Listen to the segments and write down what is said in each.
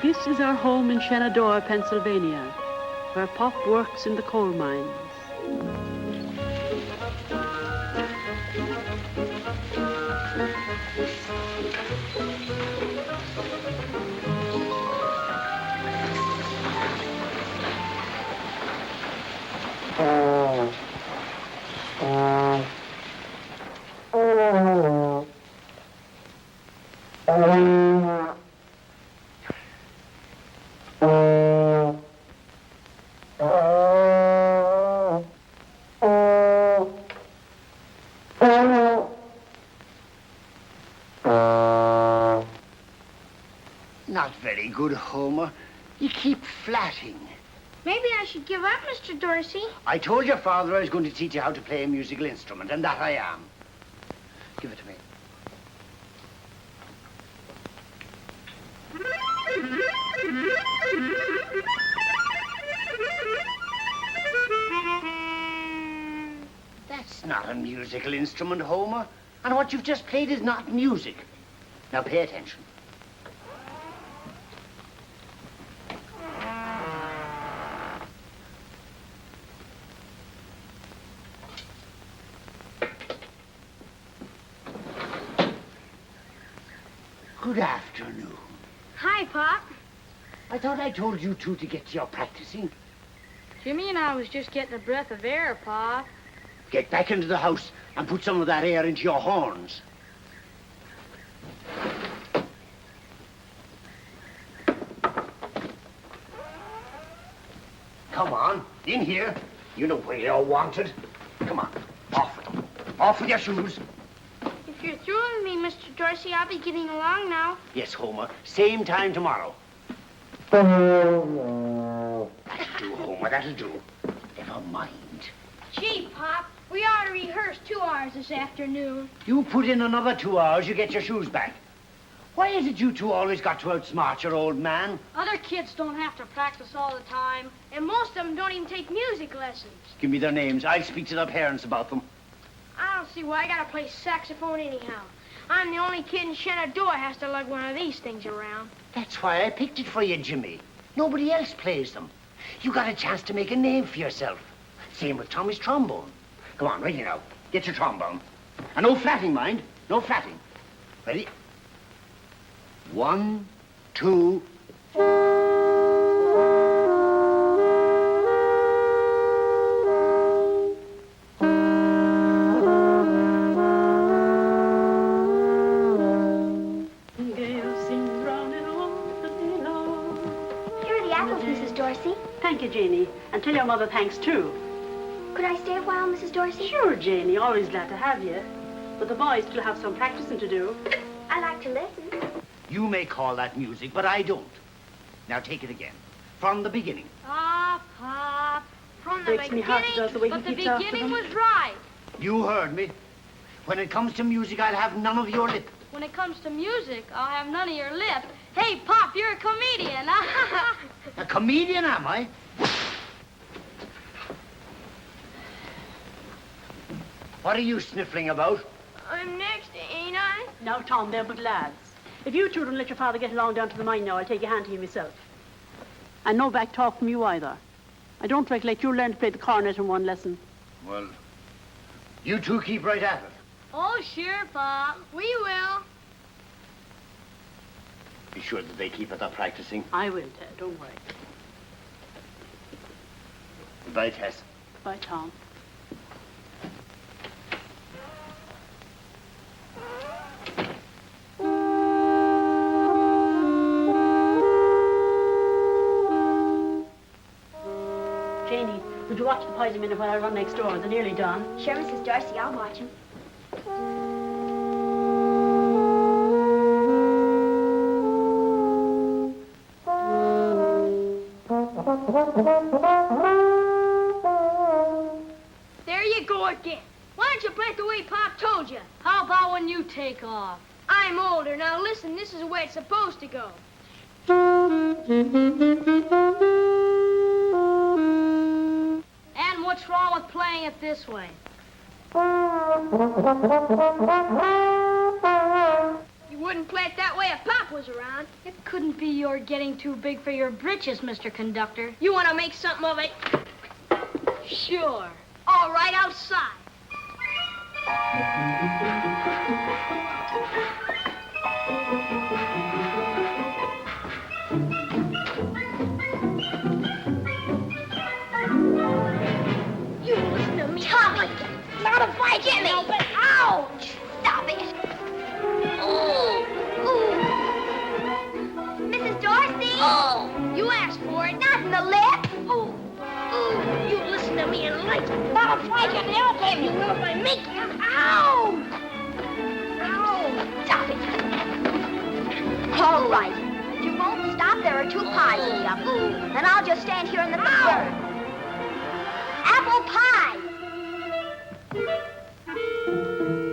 This is our home in Shenandoah, Pennsylvania, where Pop works in the coal mines. Not very good, Homer. You keep flatting. Maybe I should give up, Mr. Dorsey. I told your father I was going to teach you how to play a musical instrument, and that I am. Give it to me. That's not a musical instrument, Homer. And what you've just played is not music. Now pay attention. Good afternoon. Hi, Pop. I thought I told you two to get to your practicing. Jimmy and I was just getting a breath of air, Pop. Get back into the house and put some of that air into your horns. Come on, in here. You know where you're wanted. Come on, off with them. Off with your shoes. If you're through with me, Mr. Dorsey, I'll be getting along now. Yes, Homer. Same time tomorrow. That'll do, Homer, that'll do. Never mind. Gee, Pop, we ought to rehearse 2 hours this afternoon. You put in another 2 hours, you get your shoes back. Why is it you two always got to outsmart your old man? Other kids don't have to practice all the time, and most of them don't even take music lessons. Give me their names. I'll speak to their parents about them. I don't see why I gotta play saxophone anyhow. I'm the only kid in Shenandoah has to lug one of these things around. That's why I picked it for you, Jimmy. Nobody else plays them. You got a chance to make a name for yourself. Same with Tommy's trombone. Come on, right here now. Get your trombone. And no flatting, mind. No flatting. Ready? 1, 2... Thank you, Janie. And tell your mother thanks, too. Could I stay a while, Mrs. Dorsey? Sure, Janie. Always glad to have you. But the boys still have some practicing to do. I like to listen. You may call that music, but I don't. Now take it again. From the beginning. Ah, Pop. From the Breaks me heart, does, the way beginning, but he the keeps after beginning them. was right. You heard me. When it comes to music, I'll have none of your lip. When it comes to music, I'll have none of your lip. Hey, Pop, you're a comedian. A comedian, am I? What are you sniffling about? I'm next, ain't I? Now, Tom, they're but lads. If you two don't let your father get along down to the mine now, I'll take a hand to you myself. And no back talk from you either. I don't recollect you learned to play the cornet in one lesson. Well, you two keep right at it. Oh, sure, Pop. We will. Be sure that they keep at their practicing. I will, Ted. Don't worry. Goodbye, Tess. Bye, Tom. Janie, would you watch the pies a minute while I run next door? They're nearly done. Sure, Mrs. Dorsey, I'll watch him. There you go again. Why don't you play it the way Pop told you? How about when you take off? I'm older. Now listen, this is the way it's supposed to go. And what's wrong with playing it this way? You Wouldn't play it that way if Pop was around. It couldn't be you're getting too big for your britches, Mr. Conductor. You want to make something of it? Sure. All right, outside. You listen to me. Tommy! Not a fight, Jimmy! No, but Ouch! Stop it! Ooh! Ooh! Mrs. Dorsey! oh, you asked for it. Not in the lip! Oh, oh, you listen to me and like it. Not a fight, Jimmy! I'll tell You you! will if I make you. Ow! Ow! Stop it! All right. If you won't stop, there are 2 pies in the oven. And I'll just stand here and let them burn. Apple pie!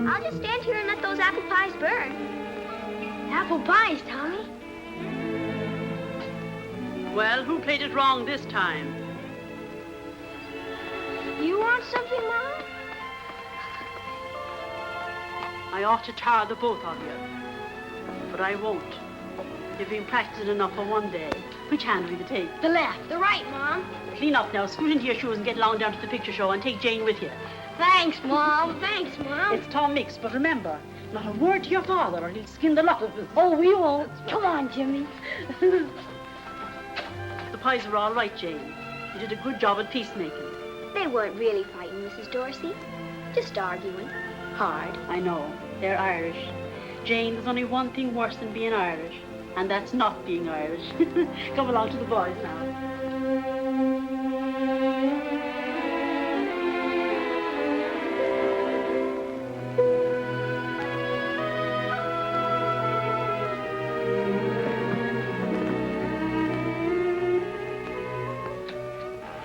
I'll just stand here and let those apple pies burn. Apple pies, Tommy. Well, who played it wrong this time? You want something, Mom? I ought to tar the both of you. But I won't. You've been practicing enough for one day. Which hand will you take? The left, the right, Mom. Clean up now, scoot into your shoes and get along down to the picture show and take Jane with you. Thanks, Mom. Thanks, Mom. It's Tom Mix, but remember, not a word to your father or he'll skin the lot of us. Oh, we won't. Come on, Jimmy. The pies were all right, Jane. You did a good job at peacemaking. They weren't really fighting, Mrs. Dorsey. Just arguing. Hard. I know, they're Irish. Jane, there's only one thing worse than being Irish, and that's not being Irish. Come along to the boys now.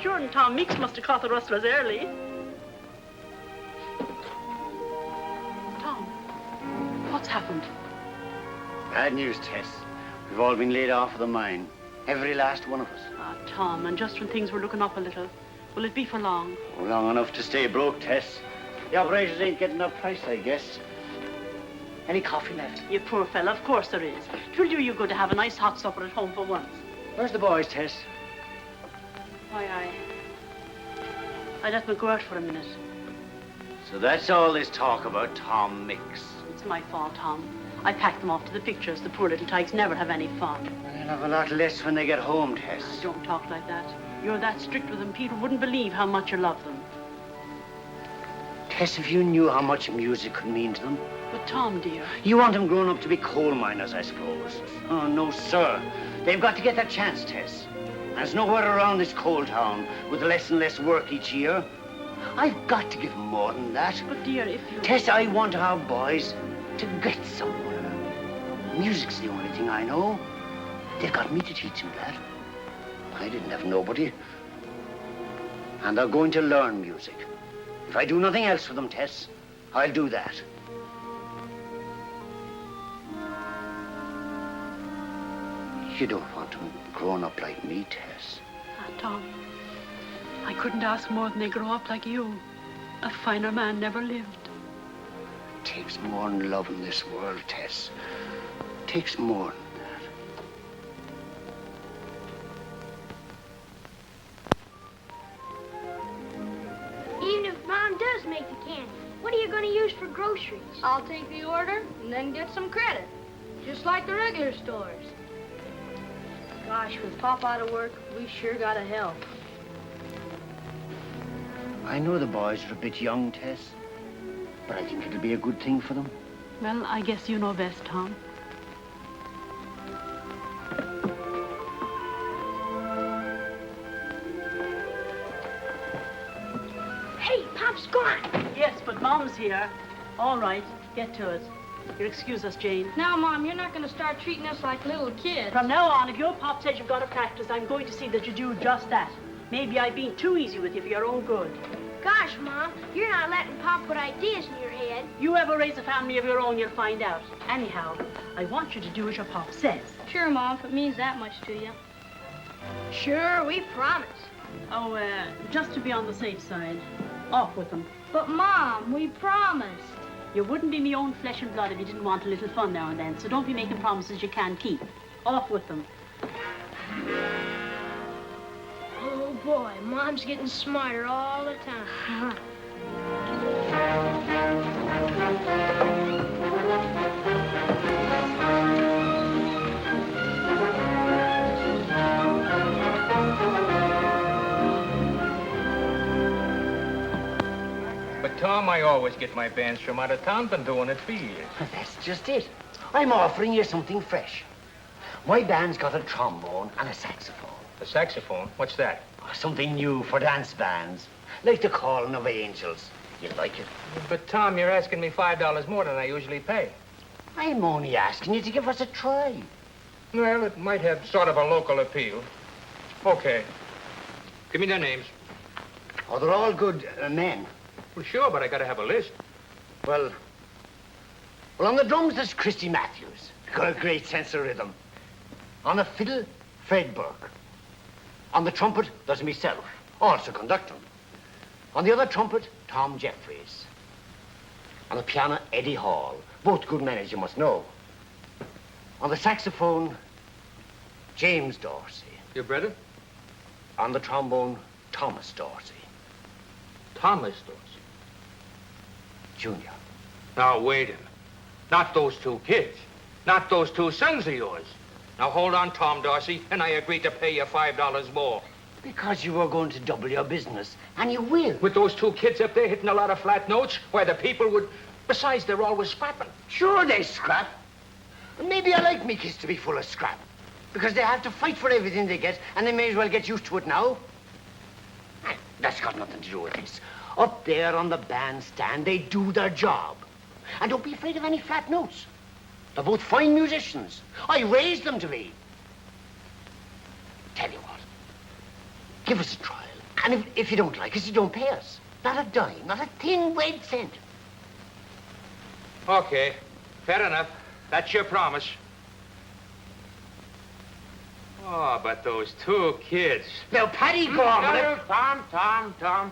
Sure, and Tom Meeks must have caught the rustlers early. Tom, what's happened? Bad news, Tess. We've all been laid off of the mine. Every last one of us. Ah, Tom, and just when things were looking up a little, will it be for long? Oh, long enough to stay broke, Tess. The operators ain't getting enough price, I guess. Any coffee left? You poor fella, of course there is. Twill do you good to have a nice hot supper at home for once. Where's the boys, Tess? Why, I let them go out for a minute. So that's all this talk about Tom Mix. It's my fault, Tom. I packed them off to the pictures. The poor little tykes never have any fun. They'll have a lot less when they get home, Tess. Don't talk like that. You're that strict with them, people wouldn't believe how much you love them. Tess, if you knew how much music could mean to them. But Tom, dear, You want them grown up to be coal miners, I suppose. Oh, no, sir. They've got to get their chance, Tess. There's nowhere around this coal town with less and less work each year. I've got to give them more than that. but dear, if you... Tess, I want our boys to get somewhere. Music's the only thing I know. They've got me to teach them that. I didn't have nobody. And they're going to learn music. If I do nothing else for them, Tess, I'll do that. You don't want them growing up like me, Tess. Ah, Tom, I couldn't ask more than they grow up like you. A finer man never lived. It takes more than love in this world, Tess. It takes more than that. Even if Mom does make the candy, what are you going to use for groceries? I'll take the order and then get some credit. Just like the regular stores. Gosh, with Pop out of work, we sure gotta help. I know the boys are a bit young, Tess, but I think it'll be a good thing for them. Well, I guess you know best, Tom. Hey, Pop's gone. Yes, but Mom's here. All right, get to it. You'll excuse us, Jane. Now, Mom, you're not gonna start treating us like little kids. From now on, if your pop says you've got to practice, I'm going to see that you do just that. Maybe I've been too easy with you for your own good. Gosh, Mom, you're not letting Pop put ideas in your head. You ever raise a family of your own, you'll find out. Anyhow, I want you to do as your pop says. Sure, Mom, if it means that much to you. Sure, we promise. Oh, just to be on the safe side. Off with them. But, Mom, we promised. You wouldn't be me own flesh and blood if you didn't want a little fun now and then, so don't be making promises you can't keep. Off with them. Oh, boy, Mom's getting smarter all the time. But, Tom, I always get my bands from out of town. Been doing it for years. That's just it. I'm offering you something fresh. My band's got a trombone and a saxophone. A saxophone? What's that? Something new for dance bands, like the Calling of Angels. You like it? But, Tom, you're asking me $5 more than I usually pay. I'm only asking you to give us a try. Well, it might have sort of a local appeal. Okay. Give me their names. Oh, they're all good men. Well, sure, but I gotta have a list. Well, on the drums, there's Christy Matthews. Got a great sense of rhythm. On the fiddle, Fred Burke. On the trumpet, there's myself, also conducting. On the other trumpet, Tom Jeffries. On the piano, Eddie Hall. Both good men, as you must know. On the saxophone, James Dorsey. Your brother? On the trombone, Thomas Dorsey. Thomas Dorsey. Junior. Now, wait a minute. Not those two kids. Not those two sons of yours. Now, hold on, Tom Dorsey, and I agree to pay you $5 more. Because you were going to double your business, and you will. With those two kids up there hitting a lot of flat notes, where the people would... Besides, they're always scrapping. Sure, they scrap. And maybe I like me kids to be full of scrap. Because they have to fight for everything they get, and they may as well get used to it now. That's got nothing to do with this. Up there on the bandstand, they do their job. And don't be afraid of any flat notes. They're both fine musicians. I raised them to be. Tell you what, give us a trial. And if you don't like us, you don't pay us. Not a dime, not a thin red cent. Okay, fair enough. That's your promise. Oh, but those two kids. Now, Paddy, go on. No, Tom.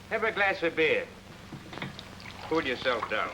Have a glass of beer. Cool yourself down.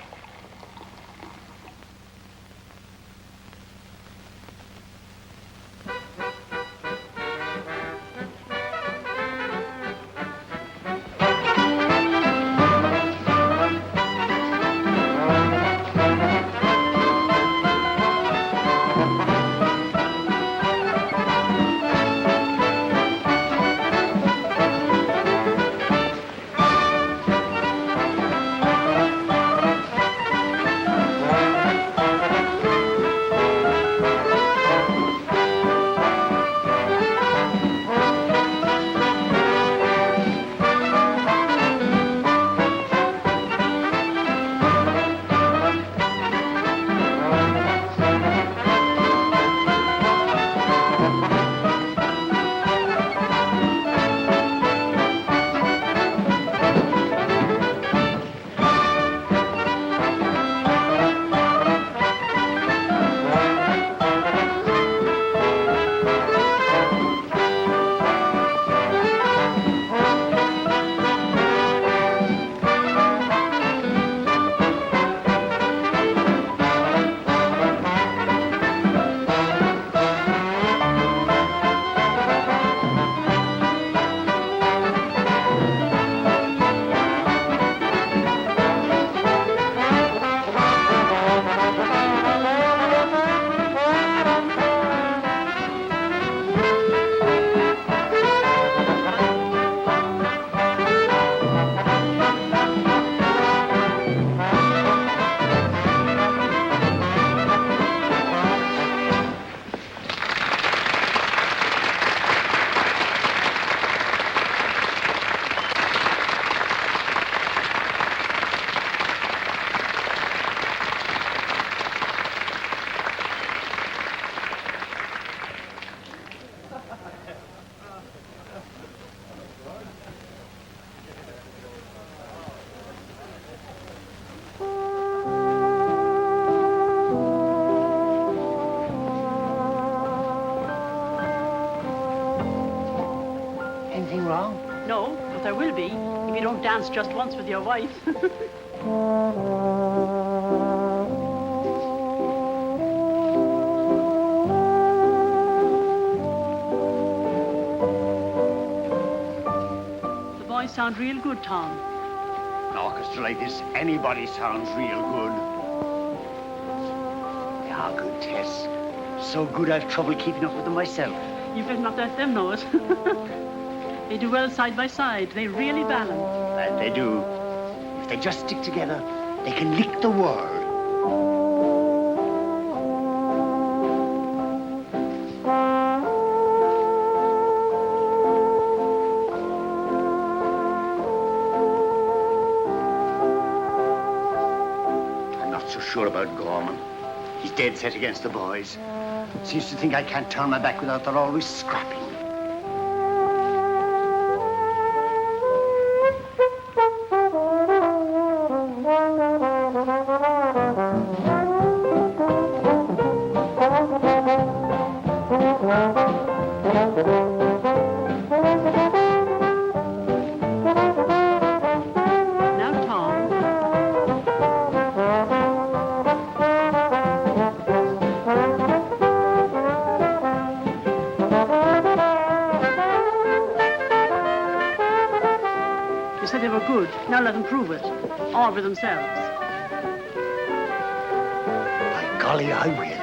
Anything wrong? No, but there will be if you don't dance just once with your wife. real good, Tom. An orchestra like this, anybody sounds real good. They are good, Tess. So good I've trouble keeping up with them myself. You better not let them know it. They do well side by side. They really balance. That they do. If they just stick together, they can lick the world. I'm not so sure about Gorman. He's dead set against the boys. Seems to think I can't turn my back without they're always scrapping. Now, Tom. You said they were good. Now let them prove it. All for themselves. By golly, I will.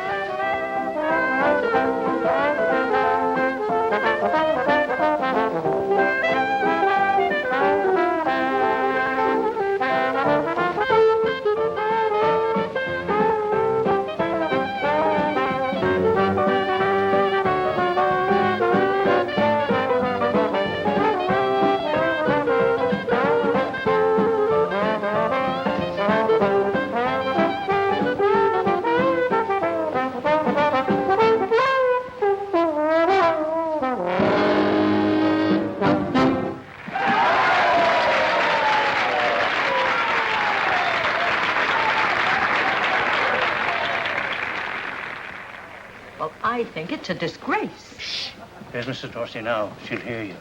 Well, I think it's a disgrace. Shh. There's Mrs. Dorsey now. She'll hear you.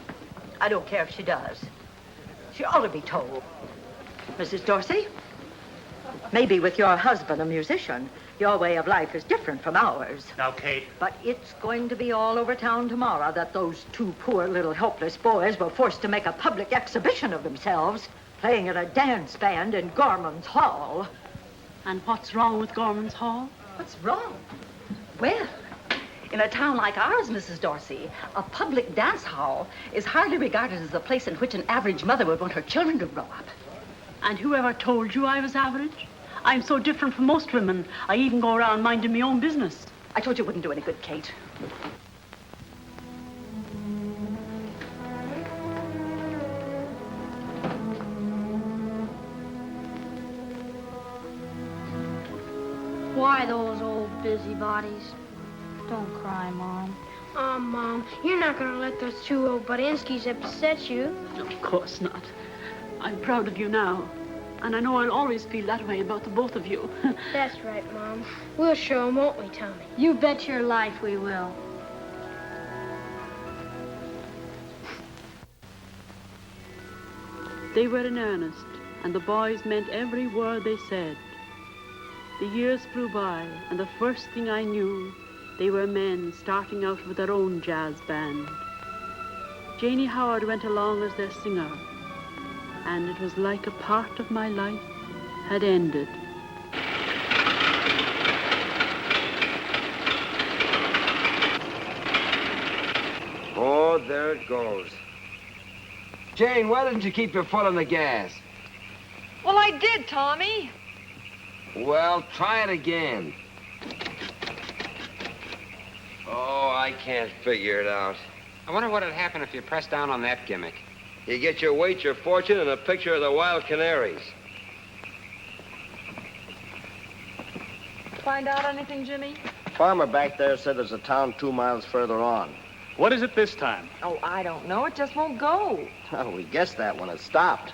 I don't care if she does. She ought to be told. Mrs. Dorsey, maybe with your husband a musician, your way of life is different from ours. Now, Kate. But it's going to be all over town tomorrow that those two poor little helpless boys were forced to make a public exhibition of themselves, playing in a dance band in Gorman's Hall. And what's wrong with Gorman's Hall? What's wrong? Well, in a town like ours, Mrs. Dorsey, a public dance hall is hardly regarded as a place in which an average mother would want her children to grow up. And whoever told you I was average? I'm so different from most women. I even go around minding my own business. I told you it wouldn't do any good, Kate. Why those old busybodies? Don't cry, Mom. Oh, Mom, you're not gonna let those two old Budinskis upset you. Of course not. I'm proud of you now. And I know I'll always feel that way about the both of you. That's right, Mom. We'll show 'em, won't we, Tommy? You bet your life we will. They were in earnest, and the boys meant every word they said. The years flew by, and the first thing I knew, they were men starting out with their own jazz band. Janie Howard went along as their singer, and it was like a part of my life had ended. Oh, there it goes. Jane, why didn't you keep your foot on the gas? Well, I did, Tommy. Well, try it again. Oh, I can't figure it out. I wonder what'd happen if you pressed down on that gimmick. You get your weight, your fortune, and a picture of the wild canaries. Find out anything, Jimmy? Farmer back there said there's a town 2 miles further on. What is it this time? Oh, I don't know. It just won't go. Well, we guessed that when it stopped.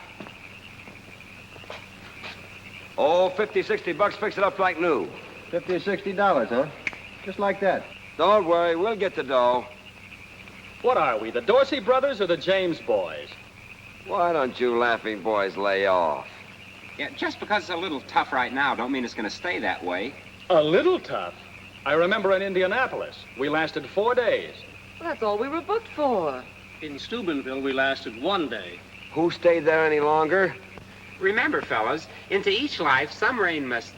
Oh, 50, 60 bucks, fix it up like new. $50 or $60, huh? Just like that. Don't worry, we'll get the dough. What are we, the Dorsey brothers or the James boys? Why don't you laughing boys lay off? Yeah, just because it's a little tough right now don't mean it's going to stay that way. A little tough. I remember in Indianapolis, we lasted 4 days. Well, that's all we were booked for. In Steubenville, we lasted 1 day. Who stayed there any longer? Remember, fellas, into each life, some rain must...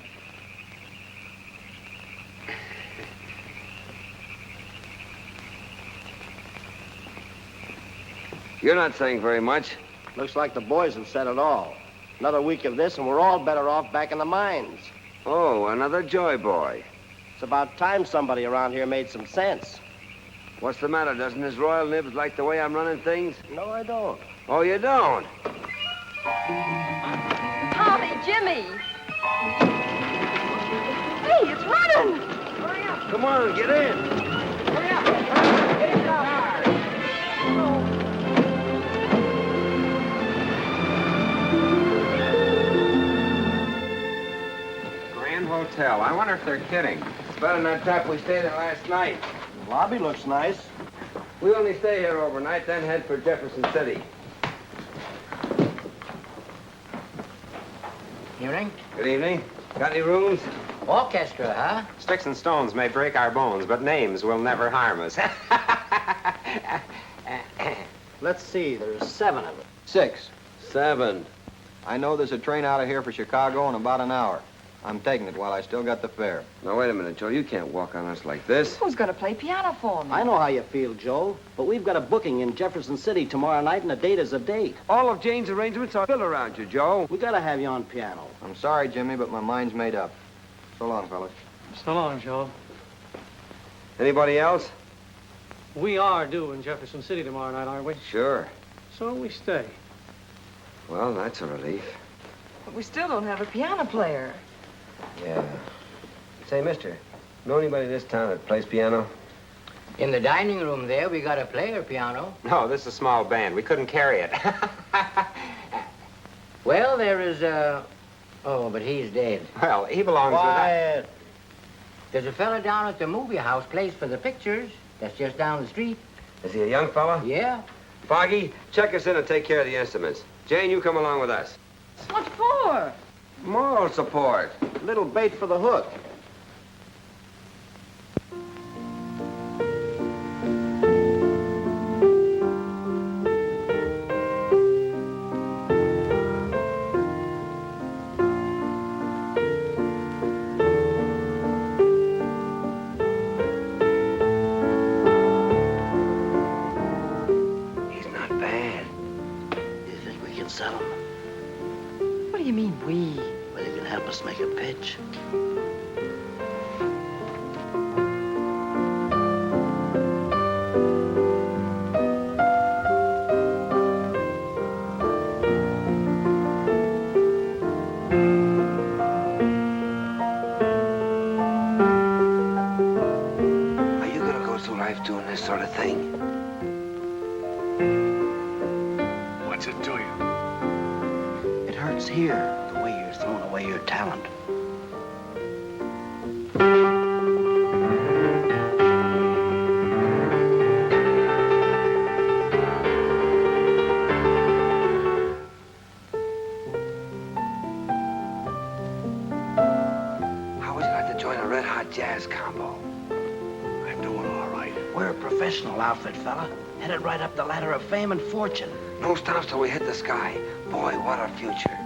You're not saying very much. Looks like the boys have said it all. Another week of this, and we're all better off back in the mines. Oh, another joy boy. It's about time somebody around here made some sense. What's the matter? Doesn't his royal nibs like the way I'm running things? No, I don't. Oh, you don't? Tommy, Jimmy! Hey, it's running! Hurry up! Come on, get in! Hurry up! Get in the car! Grand Hotel. I wonder if they're kidding. It's better than that trap we stayed in last night. The lobby looks nice. We only stay here overnight, then head for Jefferson City. Evening. Good evening. Got any rooms? Orchestra, huh? Sticks and stones may break our bones, but names will never harm us. Let's see, there's 7 of them. 6. 7. I know there's a train out of here for Chicago in about an hour. I'm taking it while I still got the fare. Now, wait a minute, Joe. You can't walk on us like this. Who's going to play piano for me? I know how you feel, Joe, but we've got a booking in Jefferson City tomorrow night, and a date is a date. All of Jane's arrangements are built around you, Joe. We gotta have you on piano. I'm sorry, Jimmy, but my mind's made up. So long, fellas. So long, Joe. Anybody else? We are due in Jefferson City tomorrow night, aren't we? Sure. So we stay. Well, that's a relief. But we still don't have a piano player. Yeah. Say, mister, know anybody in this town that plays piano? In the dining room there, we got a player piano. No, this is a small band. We couldn't carry it. Well, there is oh, but he's dead. Well, he belongs Quiet. There's a fella down at the movie house, plays for the pictures. That's just down the street. Is he a young fella? Yeah. Foggy, check us in and take care of the instruments. Jane, you come along with us. What for? Moral support. Little bait for the hook. He's not bad. You think we can sell him? What do you mean, we? Well, you can help us make a pitch. Are you gonna go through life doing this sort of thing? What's it to you? It hurts here, the way you're throwing away your talent. How would you like to join a red-hot jazz combo? I'm doing all right. We're a professional outfit, fella. Headed right up the ladder of fame and fortune. No stops till we hit the sky. Boy, what a future.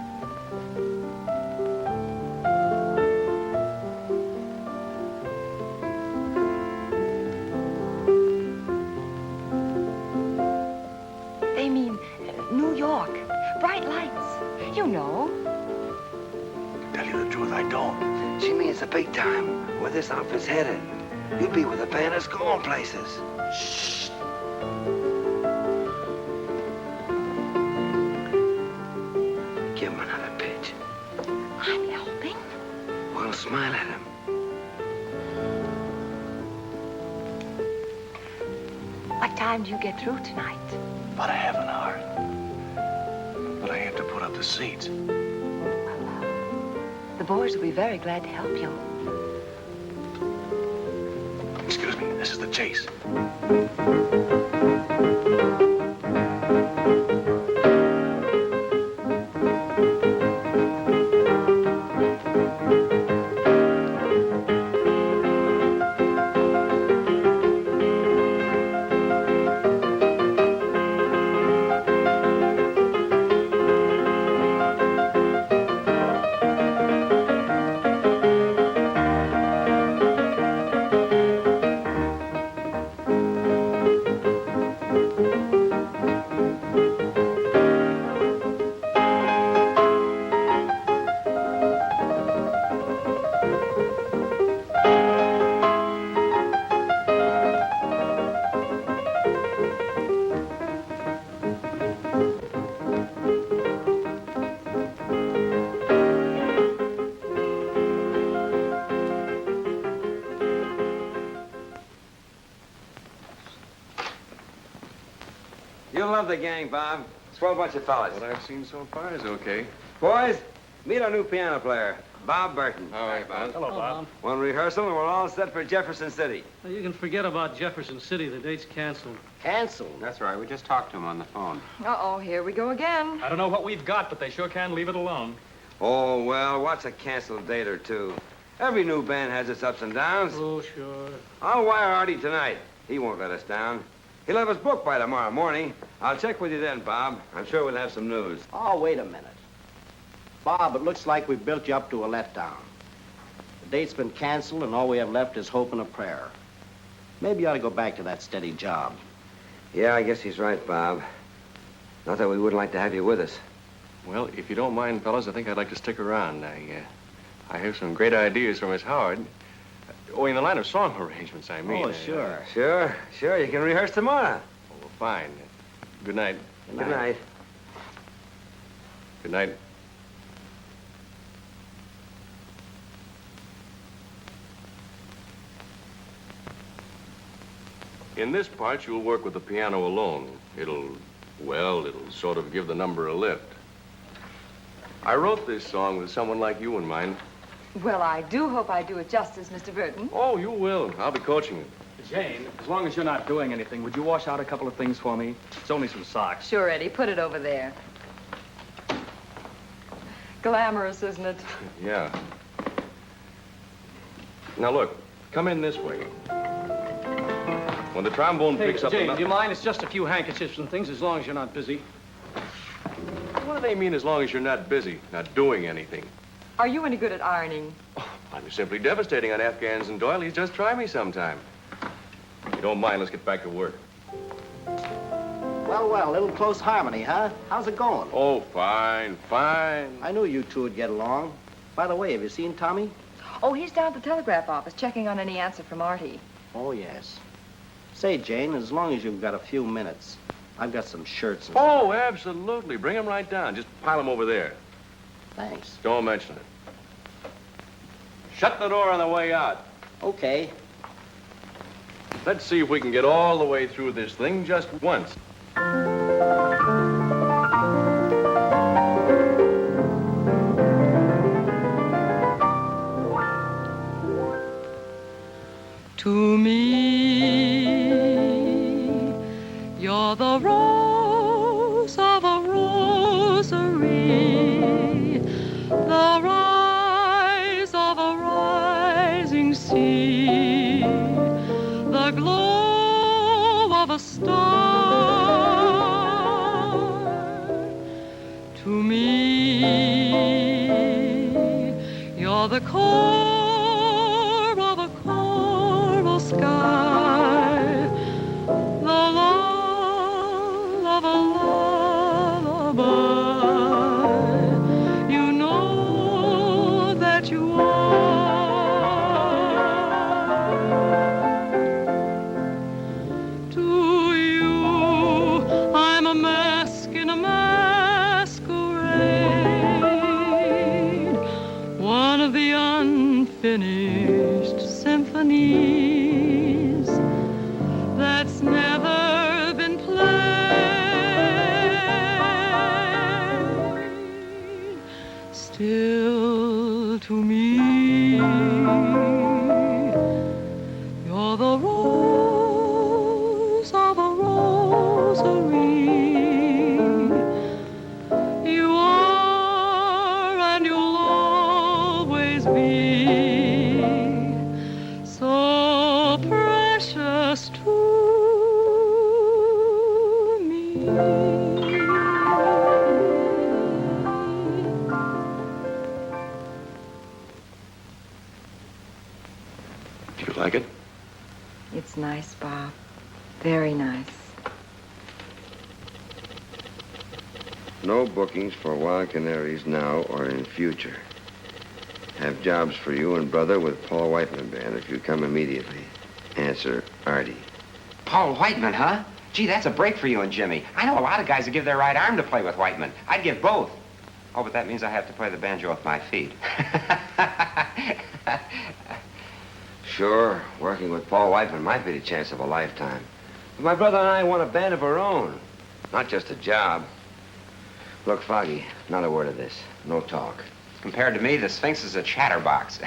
They mean New York. Bright lights. You know. Tell you the truth, I don't. She means the big time, where this outfit's headed. You'll be with a band that's going places. Shh. Give him another pitch. I'm helping. Well, smile at him. What time do you get through tonight? About a half an hour. But I have to put up the seats. The boys will be very glad to help you. Excuse me, this is the chase. You'll love the gang, Bob. Swell bunch of fellas. What I've seen so far is okay. Boys, meet our new piano player, Bob Burton. All right, Bob. Hello, Bob. One rehearsal and we're all set for Jefferson City. Well, you can forget about Jefferson City. The date's canceled. Canceled? That's right. We just talked to him on the phone. Uh-oh, here we go again. I don't know what we've got, but they sure can leave it alone. Oh, well, what's a canceled date or two? Every new band has its ups and downs. Oh, sure. I'll wire Artie tonight. He won't let us down. He'll have his book by tomorrow morning. I'll check with you then, Bob. I'm sure we'll have some news. Oh, wait a minute. Bob, it looks like we've built you up to a letdown. The date's been canceled, and all we have left is hope and a prayer. Maybe you ought to go back to that steady job. Yeah, I guess he's right, Bob. Not that we wouldn't like to have you with us. Well, if you don't mind, fellas, I think I'd like to stick around. I have some great ideas from Miss Howard. Oh, in the line of song arrangements, I mean. Oh, sure. Sure. You can rehearse tomorrow. Oh, well, fine. Good night. Good night. Good night. In this part, you'll work with the piano alone. It'll sort of give the number a lift. I wrote this song with someone like you in mind. Well, I do hope I do it justice, Mr. Burton. Oh, you will. I'll be coaching you. Jane, as long as you're not doing anything, would you wash out a couple of things for me? It's only some socks. Sure, Eddie. Put it over there. Glamorous, isn't it? Yeah. Now, look. Come in this way. When the trombone picks up... Jane, do you mind? It's just a few handkerchiefs and things, as long as you're not busy. What do they mean, as long as you're not busy, not doing anything? Are you any good at ironing? Oh, I'm simply devastating on Afghans and doilies. Just try me sometime. If you don't mind, let's get back to work. Well, a little close harmony, huh? How's it going? Oh, fine. I knew you two would get along. By the way, have you seen Tommy? Oh, he's down at the telegraph office checking on any answer from Artie. Oh, yes. Say, Jane, as long as you've got a few minutes, I've got some shirts and... Oh, absolutely. Bring them right down. Just pile them over there. Thanks. Don't mention it. Shut the door on the way out. Okay. Let's see if we can get all the way through this thing just once. To me, you're the rose of a rosary, the rise of a rising sea, the glow of a star. To me, you're the core of a coral sky, the lull of a lullaby. You know that you are. To you, I'm a mask in a masquerade, one of the unfinished symphonies that's never been played. Still, to me, you're the rose of a rosary. You are, and you'll always be, so precious to me. Do you like it? It's nice, Bob. Very nice. No bookings for Wild Canaries now or in future. Have jobs for you and brother with Paul Whiteman Band if you come immediately. Answer, Artie. Paul Whiteman, huh? Gee, that's a break for you and Jimmy. I know a lot of guys who give their right arm to play with Whiteman. I'd give both. Oh, but that means I have to play the banjo with my feet. Sure, working with Paul Whiteman might be the chance of a lifetime. But my brother and I want a band of our own. Not just a job. Look, Foggy, not a word of this. No talk. Compared to me, the Sphinx is a chatterbox.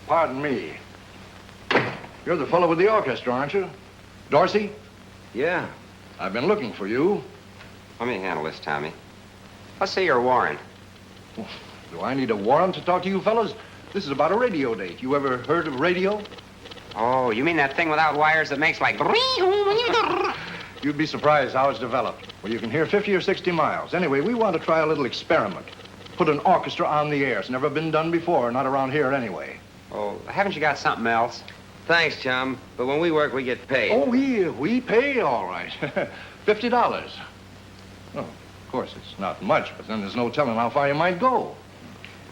Pardon me. You're the fellow with the orchestra, aren't you? Dorsey? Yeah. I've been looking for you. Let me handle this, Tommy. Let's see your warrant. Do I need a warrant to talk to you fellas? This is about a radio date. You ever heard of radio? Oh, you mean that thing without wires that makes like... You'd be surprised how it's developed. Well, you can hear 50 or 60 miles. Anyway, we want to try a little experiment. Put an orchestra on the air. It's never been done before, not around here anyway. Oh, haven't you got something else? Thanks, chum. But when we work, we get paid. Oh, we pay all right. $50. Well, of course, it's not much, but then there's no telling how far you might go.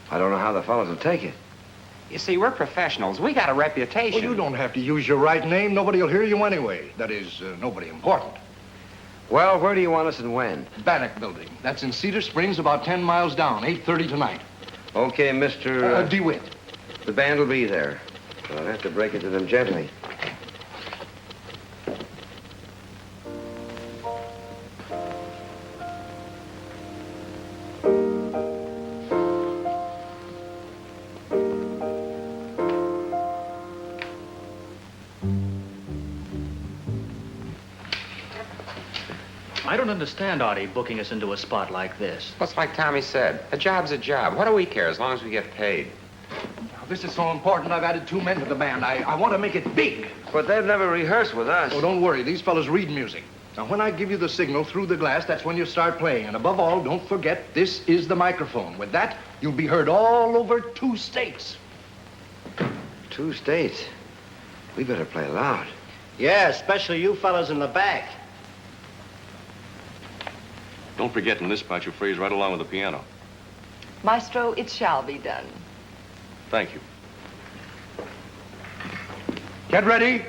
I don't know how the fellas will take it. You see, we're professionals. We got a reputation. Well, you don't have to use your right name. Nobody will hear you anyway. That is, nobody important. Well, where do you want us and when? Bannock Building. That's in Cedar Springs, about 10 miles down, 8:30 tonight. Okay, Mr. DeWitt. The band will be there. But I'll have to break it to them gently. I don't understand Artie booking us into a spot like this. Well, it's like Tommy said. A job's a job. What do we care as long as we get paid? Now, this is so important, I've added 2 men to the band. I want to make it big. But they've never rehearsed with us. Oh, don't worry. These fellas read music. Now, when I give you the signal through the glass, that's when you start playing. And above all, don't forget, this is the microphone. With that, you'll be heard all over 2 states. 2 states? We better play loud. Yeah, especially you fellas in the back. Don't forget, in this part, you phrase right along with the piano. Maestro, it shall be done. Thank you. Get ready.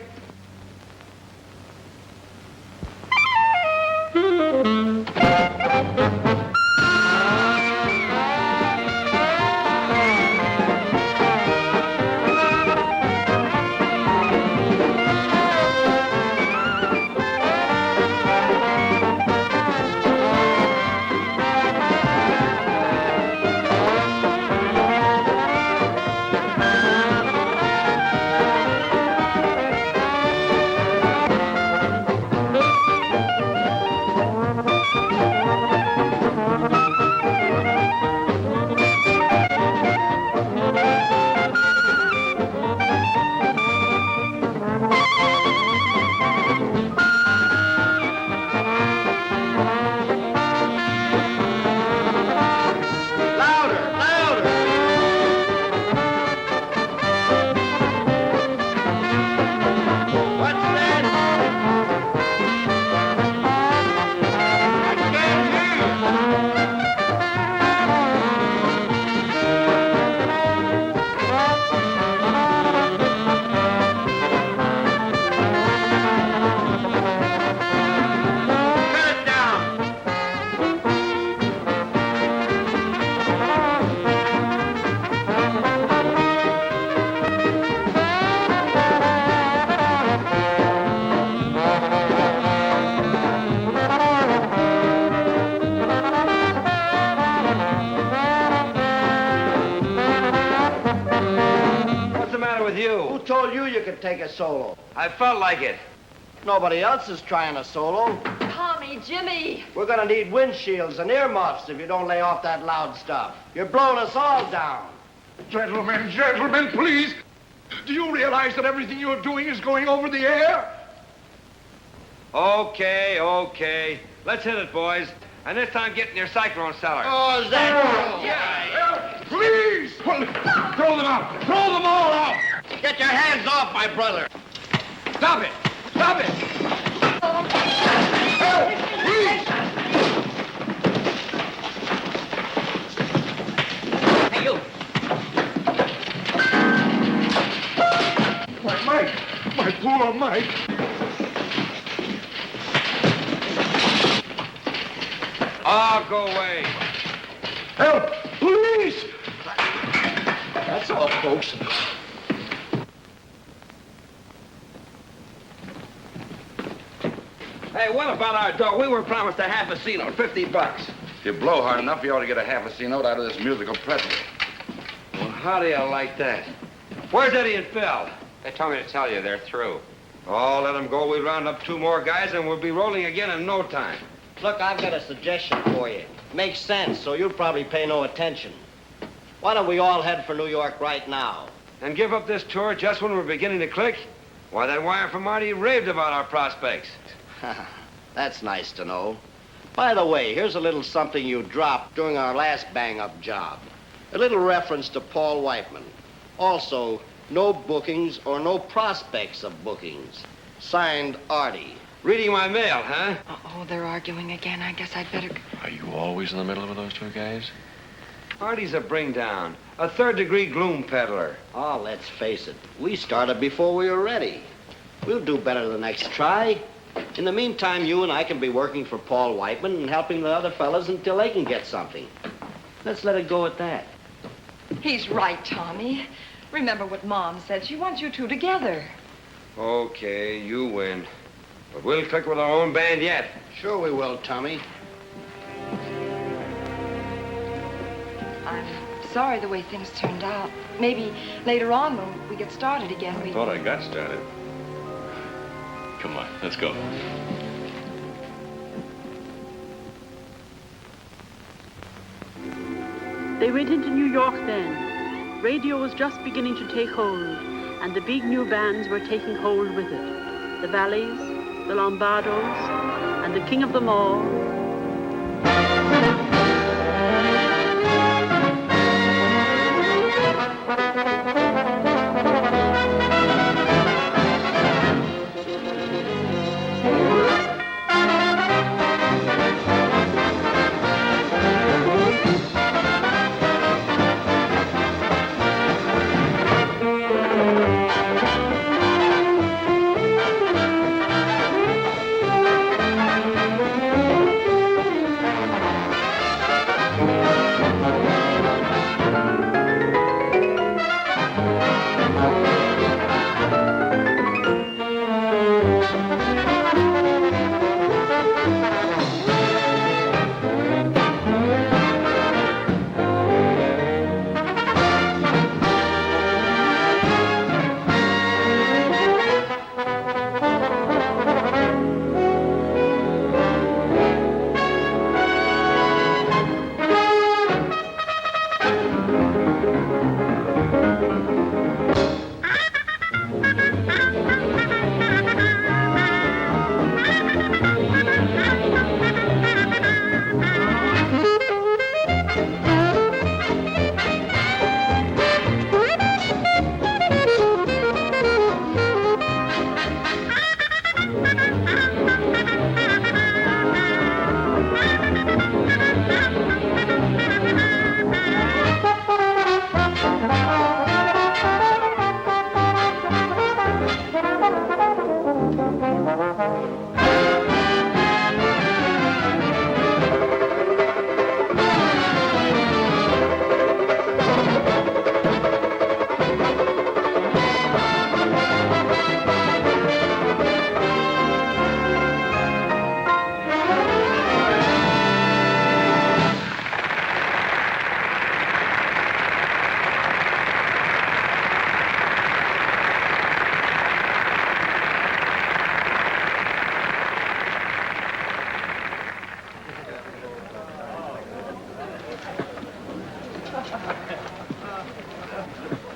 Take a solo. I felt like it. Nobody else is trying a solo. Tommy, Jimmy. We're gonna need windshields and earmuffs if you don't lay off that loud stuff. You're blowing us all down. Gentlemen, please. Do you realize that everything you're doing is going over the air? Okay. Let's hit it, boys. And this time get in your cyclone cellar. Oh, is that... Yeah. Please! Throw them out! Throw them all out! Get your hands off my brother! Stop it! Stop it! Help! Please! Hey, you! My Mike! My poor Mike! Oh, go away. Help! Police! That's all, folks. Hey, what about our dough? We were promised a half a C-note, $50. If you blow hard enough, you ought to get a half a C-note out of this musical present. Well, how do you like that? Where's Eddie and Phil? They told me to tell you they're through. Oh, let them go. We'll round up 2 more guys, and we'll be rolling again in no time. Look, I've got a suggestion for you. Makes sense, so you'll probably pay no attention. Why don't we all head for New York right now? And give up this tour just when we're beginning to click? Why, that wire from Marty raved about our prospects. That's nice to know. By the way, here's a little something you dropped during our last bang-up job. A little reference to Paul Whiteman. Also, no bookings or no prospects of bookings. Signed, Artie. Reading my mail, huh? Oh, they're arguing again. I guess I'd better... Are you always in the middle with those 2 guys? Artie's a bring-down. A third-degree gloom peddler. Oh, let's face it. We started before we were ready. We'll do better the next try. In the meantime, you and I can be working for Paul Whiteman and helping the other fellas until they can get something. Let's let it go at that. He's right, Tommy. Remember what Mom said. She wants you 2 together. Okay, you win. But we'll click with our own band yet. Sure we will, Tommy. I'm sorry the way things turned out. Maybe later on when we get started again, we... I thought I got started. Come on, let's go. They went into New York then. Radio was just beginning to take hold, and the big new bands were taking hold with it. The Valleys, the Lombardos, and the king of them all,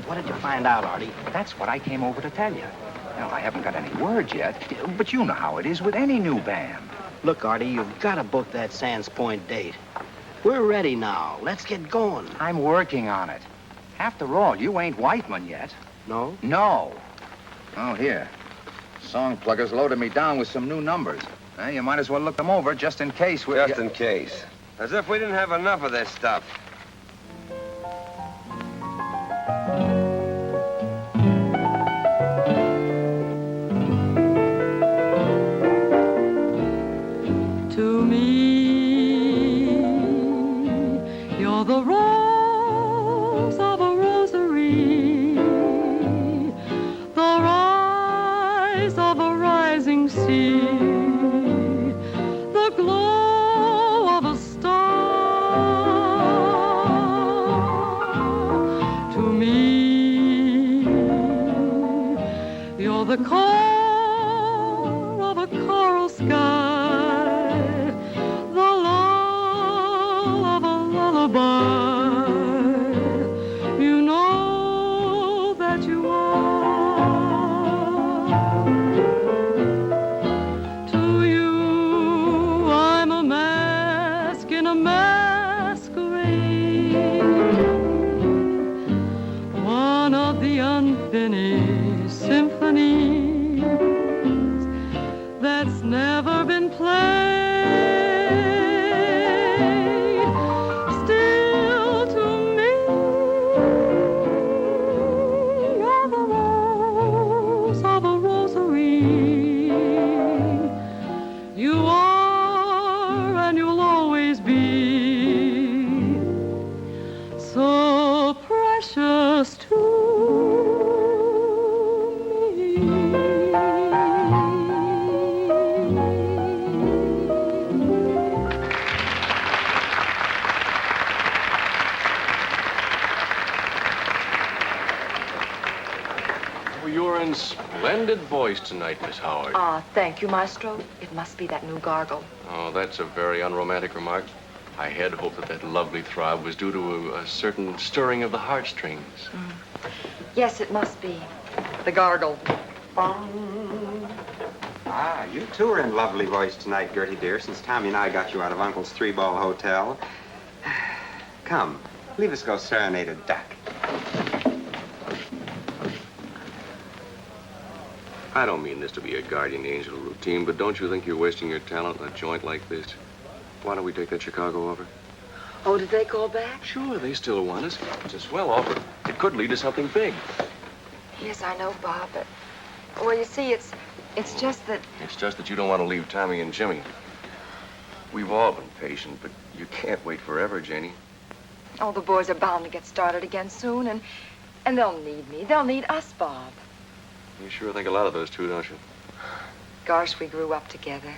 What did you find out, Artie? That's what I came over to tell you. Now, I haven't got any word yet, but you know how it is with any new band. Look, Artie, you've got to book that Sands Point date. We're ready now. Let's get going. I'm working on it. After all, you ain't Whiteman yet. No? No. Oh, here. Song pluggers loaded me down with some new numbers. You might as well look them over just in case we... Just in case. As if we didn't have enough of this stuff. To me, you're the rose of a rosary, the rise of a rising sea. You're the core of a coral sky, the lull of a lullaby. You know that you are. To you, I'm a mask in a masquerade, one of the unfinished symphonies that's never been played. Still to me, you're the rose of a rosary. You are and you'll always be so precious to Oh, you're in splendid voice tonight, Miss Howard. Ah, thank you, Maestro. It must be that new gargle. Oh, that's a very unromantic remark. I had hoped that that lovely throb was due to a certain stirring of the heartstrings. Yes, it must be. The gargle. Ah, you too are in lovely voice tonight, Gertie dear, since Tommy and I got you out of Uncle's three-ball hotel. Come, leave us go serenade a duck. I don't mean this to be a guardian angel routine, but don't you think you're wasting your talent in a joint like this? Why don't we take that Chicago offer? Oh, did they call back? Sure, they still want us. It's a swell offer. It could lead to something big. Yes, I know, Bob, but... Well, you see, it's just that... It's just that you don't want to leave Tommy and Jimmy. We've all been patient, but you can't wait forever, Janie. Oh, the boys are bound to get started again soon, and they'll need me. They'll need us, Bob. You sure think a lot of those two, don't you? Gosh, we grew up together.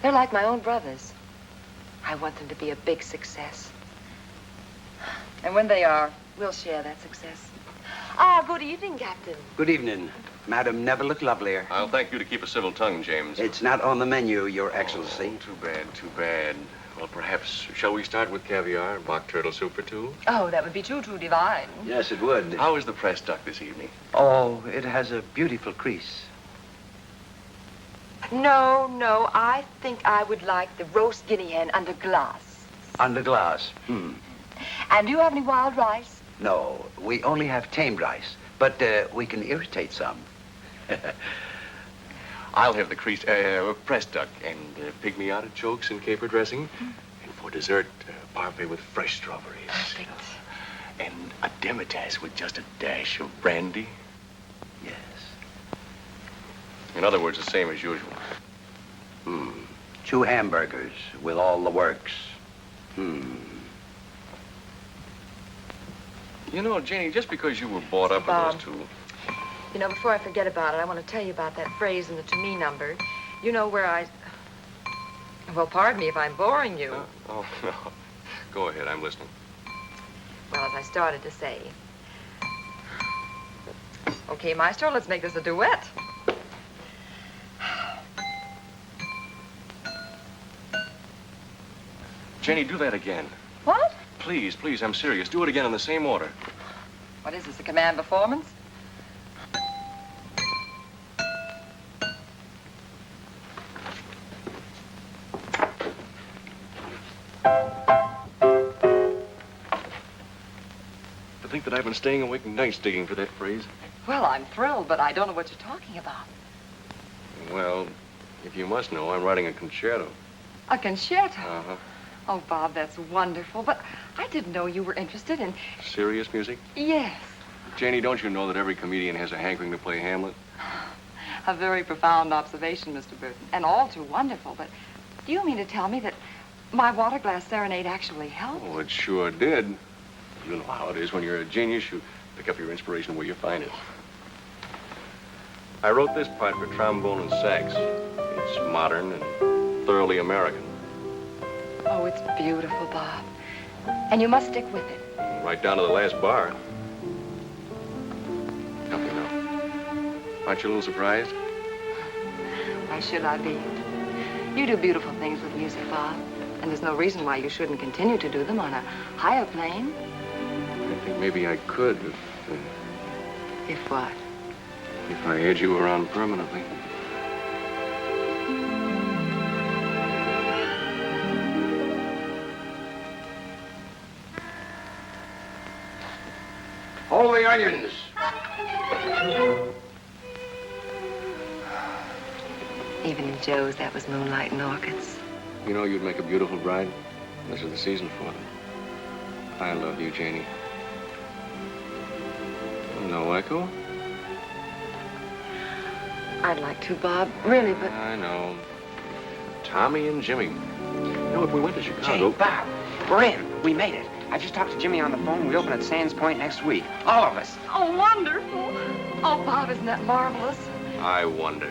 They're like my own brothers. I want them to be a big success. And when they are, we'll share that success. Ah, good evening, Captain. Good evening. Madam never looked lovelier. I'll thank you to keep a civil tongue, James. It's not on the menu, Your Excellency. Oh, too bad, too bad. Well, perhaps, shall we start with caviar, mock turtle soup for two? Oh, that would be too divine. Yes, it would. How is the pressed duck this evening? Oh, it has a beautiful crease. No, I think I would like the roast guinea hen under glass. Under glass. And do you have any wild rice? No, we only have tamed rice, but we can irritate some. I'll have the pressed duck and pygmy artichokes and caper dressing. And for dessert, parfait with fresh strawberries. Perfect. And a demitasse with just a dash of brandy. Yes. In other words, the same as usual. 2 hamburgers with all the works. You know, Janie, just because you were brought up with those two... You know, before I forget about it, I want to tell you about that phrase in the to me number. You know where I... Well, pardon me if I'm boring you. Oh, no. Go ahead, I'm listening. Well, as I started to say. Okay, Maestro, let's make this a duet. Jenny, do that again. What? Please, please, I'm serious. Do it again in the same order. What is this, a command performance? To think that I've been staying awake nights digging for that phrase. Well, I'm thrilled, but I don't know what you're talking about. Well, if you must know, I'm writing a concerto. A concerto? Uh-huh. Oh, Bob, that's wonderful, but I didn't know you were interested in... Serious music? Yes. Janie, don't you know that every comedian has a hankering to play Hamlet? A very profound observation, Mr. Burton, and all too wonderful, but do you mean to tell me that my water glass serenade actually helped? Oh, it sure did. You know how it is when you're a genius. You pick up your inspiration where you find it. I wrote this part for trombone and sax. It's modern and thoroughly American. Oh, it's beautiful, Bob. And you must stick with it. Right down to the last bar. Help me now. Aren't you a little surprised? Why should I be? You do beautiful things with music, Bob. And there's no reason why you shouldn't continue to do them on a higher plane. I think maybe I could If what? if I had you around permanently. Hold the onions. Even in Joe's, that was moonlight and orchids. You know, you'd make a beautiful bride. This is the season for them. I love you, Janie. No echo? I'd like to, Bob, really, but... I know. Tommy and Jimmy. You know, if we went to Chicago... Jay, Bob, we're in. We made it. I just talked to Jimmy on the phone. We open at Sands Point next week. All of us. Oh, wonderful. Oh, Bob, isn't that marvelous? I wonder.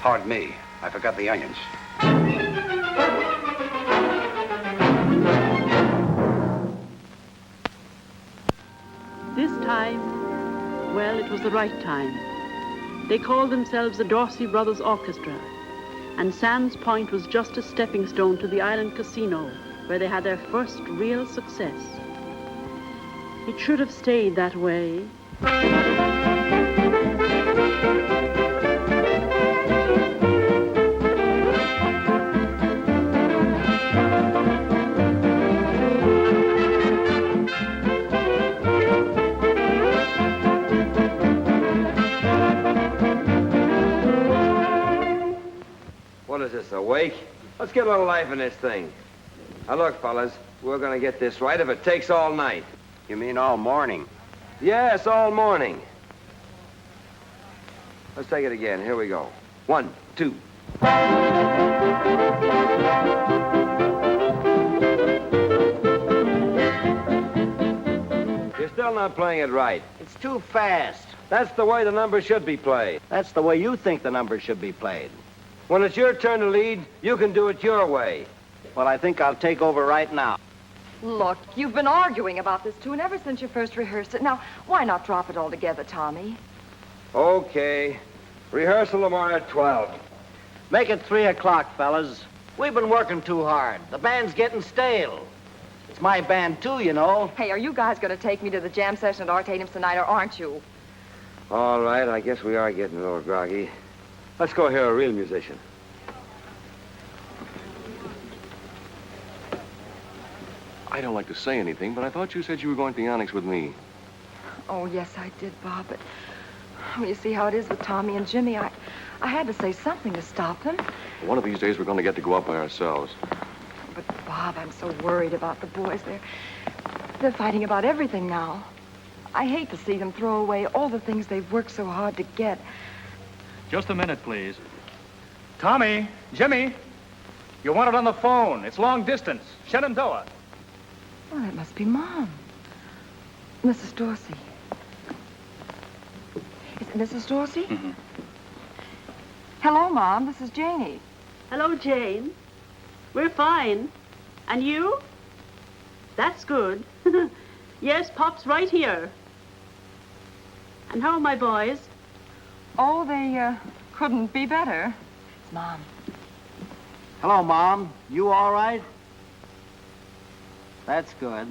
Pardon me. I forgot the onions. This time, well, it was the right time. They called themselves the Dorsey Brothers Orchestra, and Sands Point was just a stepping stone to the Island Casino, where they had their first real success. It should have stayed that way. What is this, a wake? Let's get a little life in this thing. Now, look, fellas, we're gonna get this right if it takes all night. You mean all morning? Yes, all morning. Let's take it again. Here we go. 1, 2. You're still not playing it right. It's too fast. That's the way the numbers should be played. That's the way you think the numbers should be played. When it's your turn to lead, you can do it your way. Well, I think I'll take over right now. Look, you've been arguing about this tune ever since you first rehearsed it. Now, why not drop it altogether, Tommy? Okay. Rehearsal tomorrow at 12. Make it 3 o'clock, fellas. We've been working too hard. The band's getting stale. It's my band, too, you know. Hey, are you guys going to take me to the jam session at Artadium's tonight, or aren't you? All right, I guess we are getting a little groggy. Let's go hear a real musician. I don't like to say anything, but I thought you said you were going to the Onyx with me. Oh, yes, I did, Bob, but well, you see how it is with Tommy and Jimmy. I had to say something to stop them. One of these days, we're going to get to go up by ourselves. But, Bob, I'm so worried about the boys. They're fighting about everything now. I hate to see them throw away all the things they've worked so hard to get. Just a minute, please. Tommy, Jimmy, you want it on the phone. It's long distance. Shenandoah. Oh, that must be Mom. Mrs. Dorsey. Is it Mrs. Dorsey? Mm-hmm. Hello, Mom. This is Janie. Hello, Jane. We're fine. And you? That's good. Yes, Pop's right here. And how are my boys? Oh, they couldn't be better. It's Mom. Hello, Mom. You all right? That's good.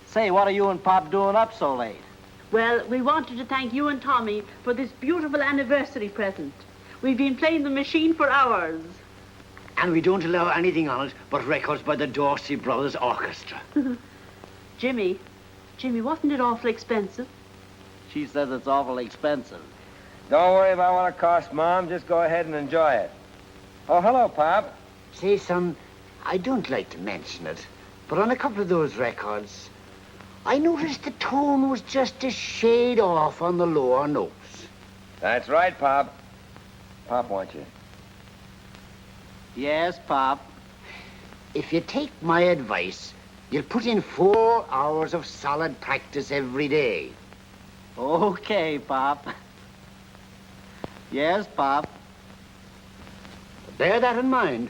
Say, what are you and Pop doing up so late? Well, we wanted to thank you and Tommy for this beautiful anniversary present. We've been playing the machine for hours. And we don't allow anything on it but records by the Dorsey Brothers Orchestra. Jimmy, wasn't it awful expensive? She says it's awful expensive. Don't worry about what it costs, Mom. Just go ahead and enjoy it. Oh, hello, Pop. Say, son, I don't like to mention it, but on a couple of those records, I noticed the tone was just a shade off on the lower notes. That's right, Pop. Pop wants you. Yes, Pop. If you take my advice, you'll put in 4 hours of solid practice every day. Okay, Pop. Yes, Pop. Bear that in mind.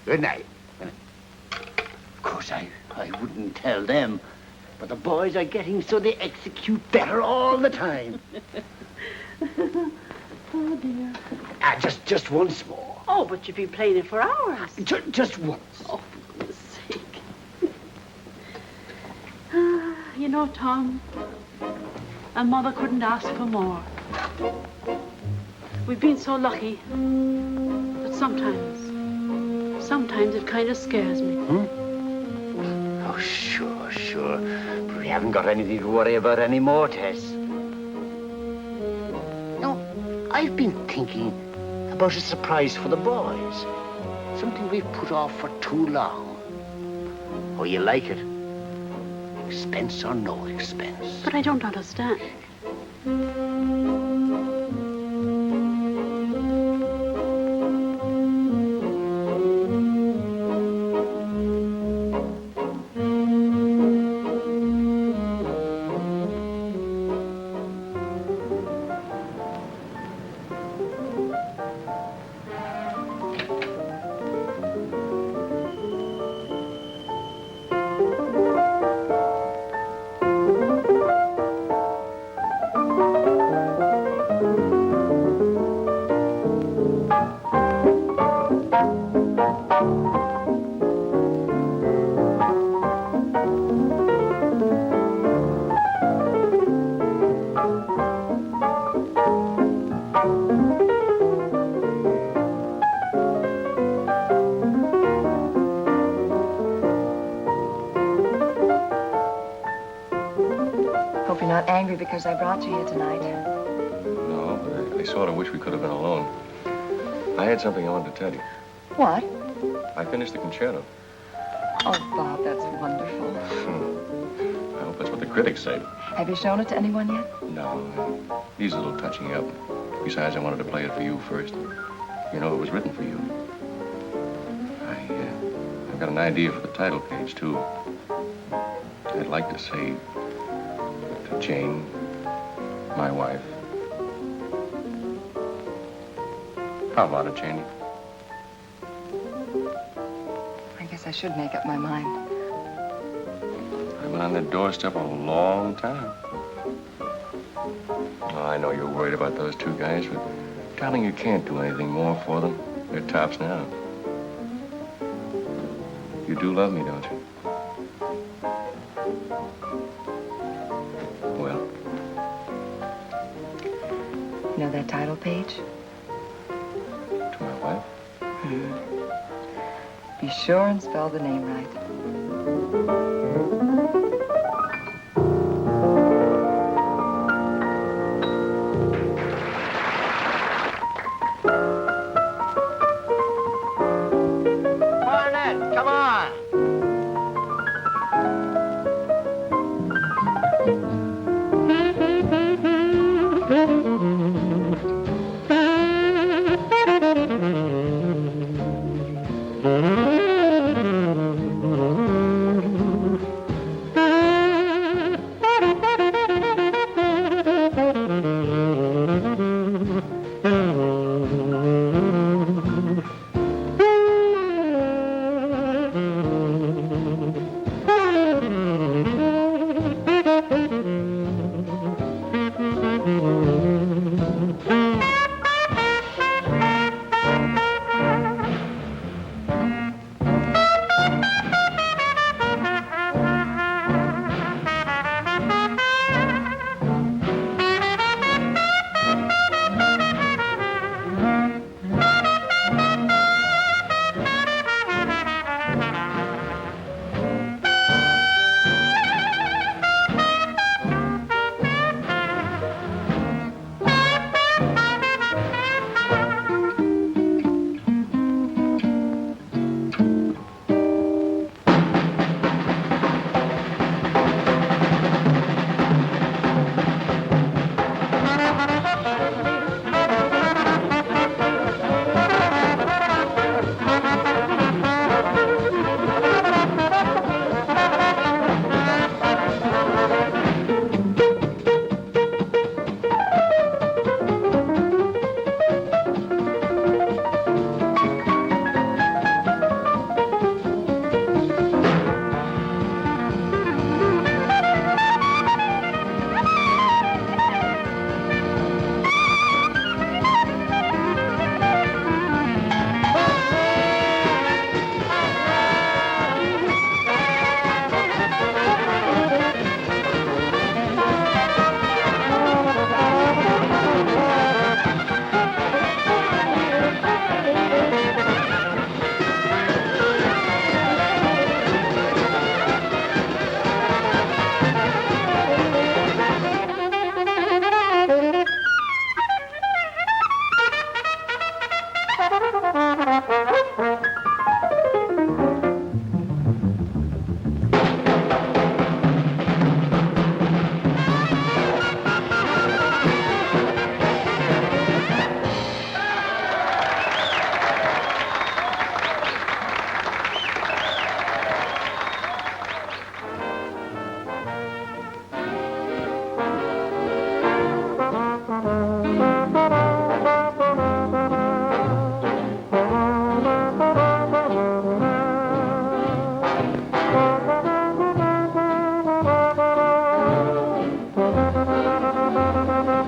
Good night. Of course, I wouldn't tell them, but the boys are getting so they execute better all the time. Oh, dear. Just once more. Oh, but you've been playing it for hours. Just once. Oh, for goodness sake. You know, Tom, and Mother couldn't ask for more. We've been so lucky, but sometimes it kind of scares me. Oh, sure. But we haven't got anything to worry about anymore, Tess. No, I've been thinking about a surprise for the boys. Something we've put off for too long. Oh, you like it? Expense or no expense. But I don't understand. Hope you're not angry because I brought you here tonight. No, but I sort of wish we could have been alone. I had something I wanted to tell you. What? I finished the concerto. Oh, Bob, that's wonderful. I hope that's what the critics say. Have you shown it to anyone yet? No, it needs a little touching up. Besides, I wanted to play it for you first. You know, it was written for you. I've got an idea for the title page, too. I'd like to say to Jane, my wife. How about it, Janie? I guess I should make up my mind. I've been on that doorstep a long time. Oh, I know you're worried about those two guys, but darling, you can't do anything more for them. They're tops now. You do love me, don't you? Well? You know that title page? To my wife? Be sure and spell the name right. Come on.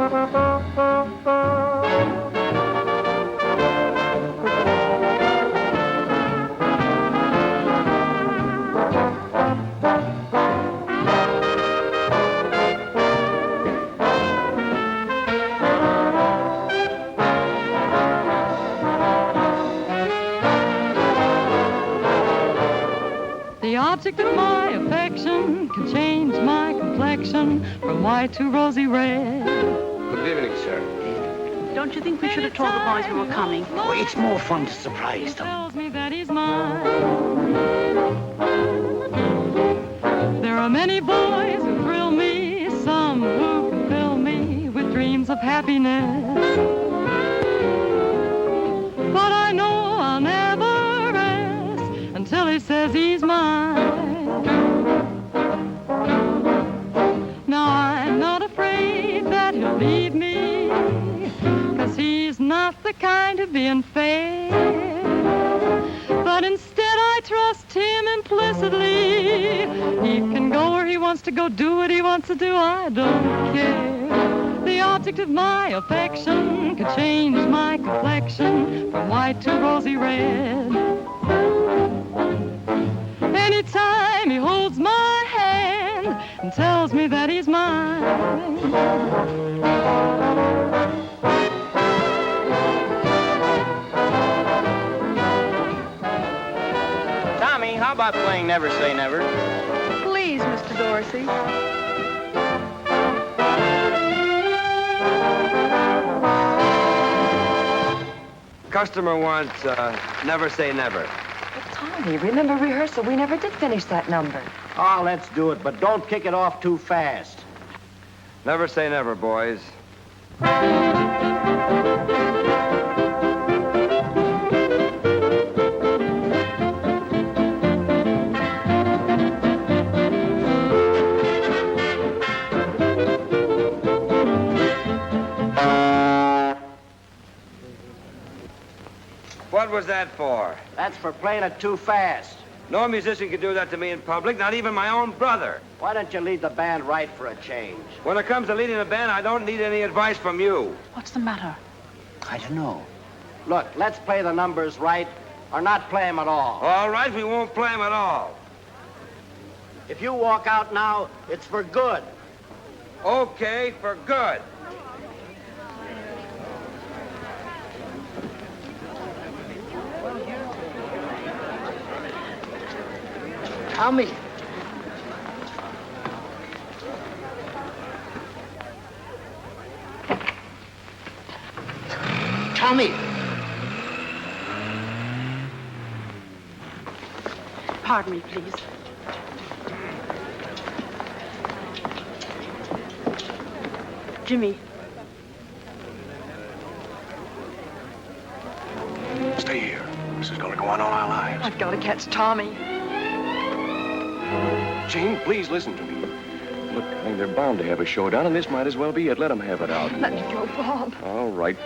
The object of my affection can change my complexion from white to rosy red. Good evening, sir. Don't you think we should have told the boys we were coming? Oh, it's more fun to surprise them. Tells me that he's mine. There are many boys who thrill me, some who can fill me with dreams of happiness. But I know I'll never rest until he says he's mine. Now I'm not afraid that he'll leave me, 'cause he's not the kind to be unfair. But instead I trust him implicitly. He can go where he wants to go, do what he wants to do, I don't care. The object of my affection could change my complexion from white to rosy red. Anytime he holds my hand and tells me that he's mine. Tommy, how about playing Never Say Never? Please, Mr. Dorsey. Customer wants Never Say Never. Tommy, remember rehearsal? We never did finish that number. Oh, let's do it, but don't kick it off too fast. Never say never, boys. What was that for? That's for playing it too fast. No musician can do that to me in public, not even my own brother. Why don't you lead the band right for a change? When it comes to leading a band, I don't need any advice from you. What's the matter? I don't know. Look, let's play the numbers right or not play them at all. All right, we won't play them at all. If you walk out now, it's for good. Okay, for good. Tommy. Tommy. Pardon me, please. Jimmy. Stay here. This is going to go on all our lives. I've got to catch Tommy. Jane, please listen to me. Look, I think they're bound to have a showdown, and this might as well be it. Let them have it out. Let me go, Bob. All right.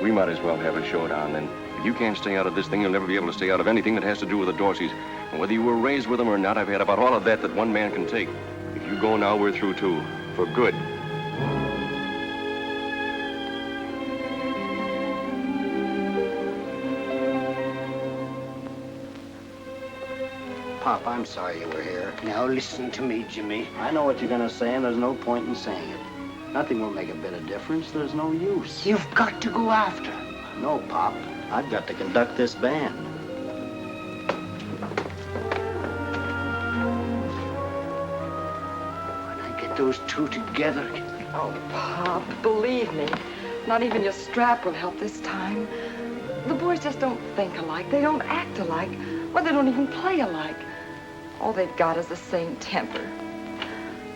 We might as well have a showdown, then. If you can't stay out of this thing, you'll never be able to stay out of anything that has to do with the Dorseys. And whether you were raised with them or not, I've had about all of that one man can take. If you go now, we're through, too. For good. Pop, I'm sorry you were here. Now listen to me, Jimmy. I know what you're going to say, and there's no point in saying it. Nothing will make a bit of difference. There's no use. You've got to go after. No, Pop. I've got to conduct this band. When I get those two together. Oh, Pop, believe me, not even your strap will help this time. The boys just don't think alike. They don't act alike. Well, they don't even play alike. All they've got is the same temper.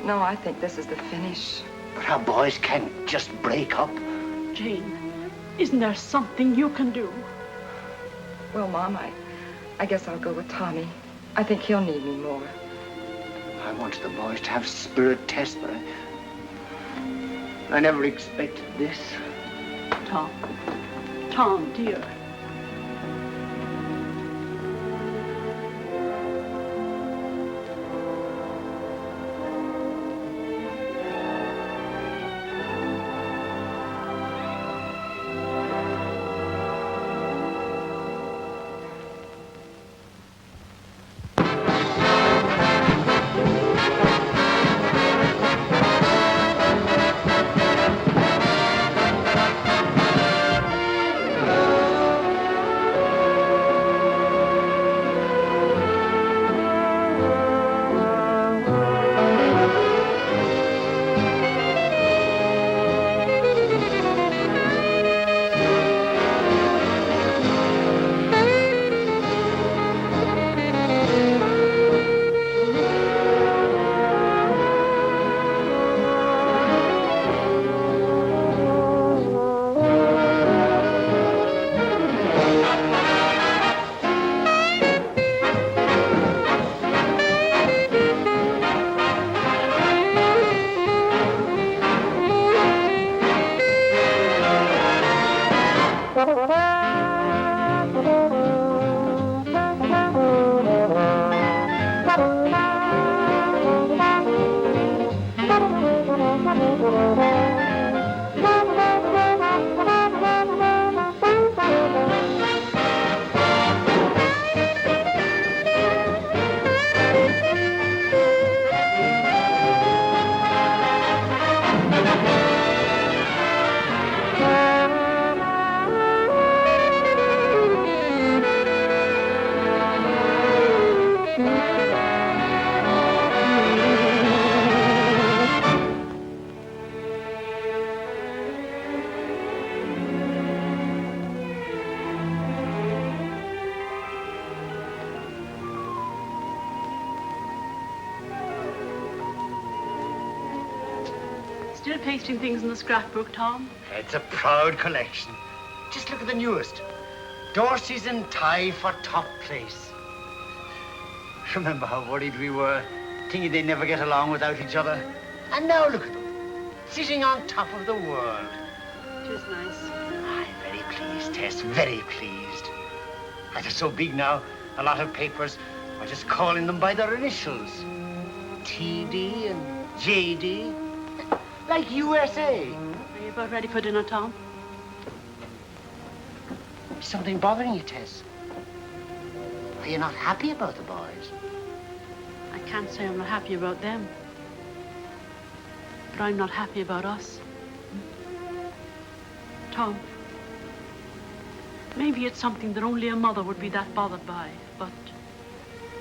No, I think this is the finish. But our boys can't just break up. Jane, isn't there something you can do? Well, Mom, I guess I'll go with Tommy. I think he'll need me more. I wanted the boys to have spirit tests, but I never expected this. Tom, dear. Still pasting things in the scrapbook, Tom? It's a proud collection. Just look at the newest. Dorseys and tie for top place. Remember how worried we were, thinking they'd never get along without each other? And now look at them, sitting on top of the world. It is nice. I'm very pleased, Tess, very pleased. As they're so big now, a lot of papers are just calling them by their initials. TD and JD, like USA. Are you about ready for dinner, Tom? Is something bothering you, Tess? Are you not happy about the boys? I can't say I'm not happy about them. But I'm not happy about us. Tom, maybe it's something that only a mother would be that bothered by, but,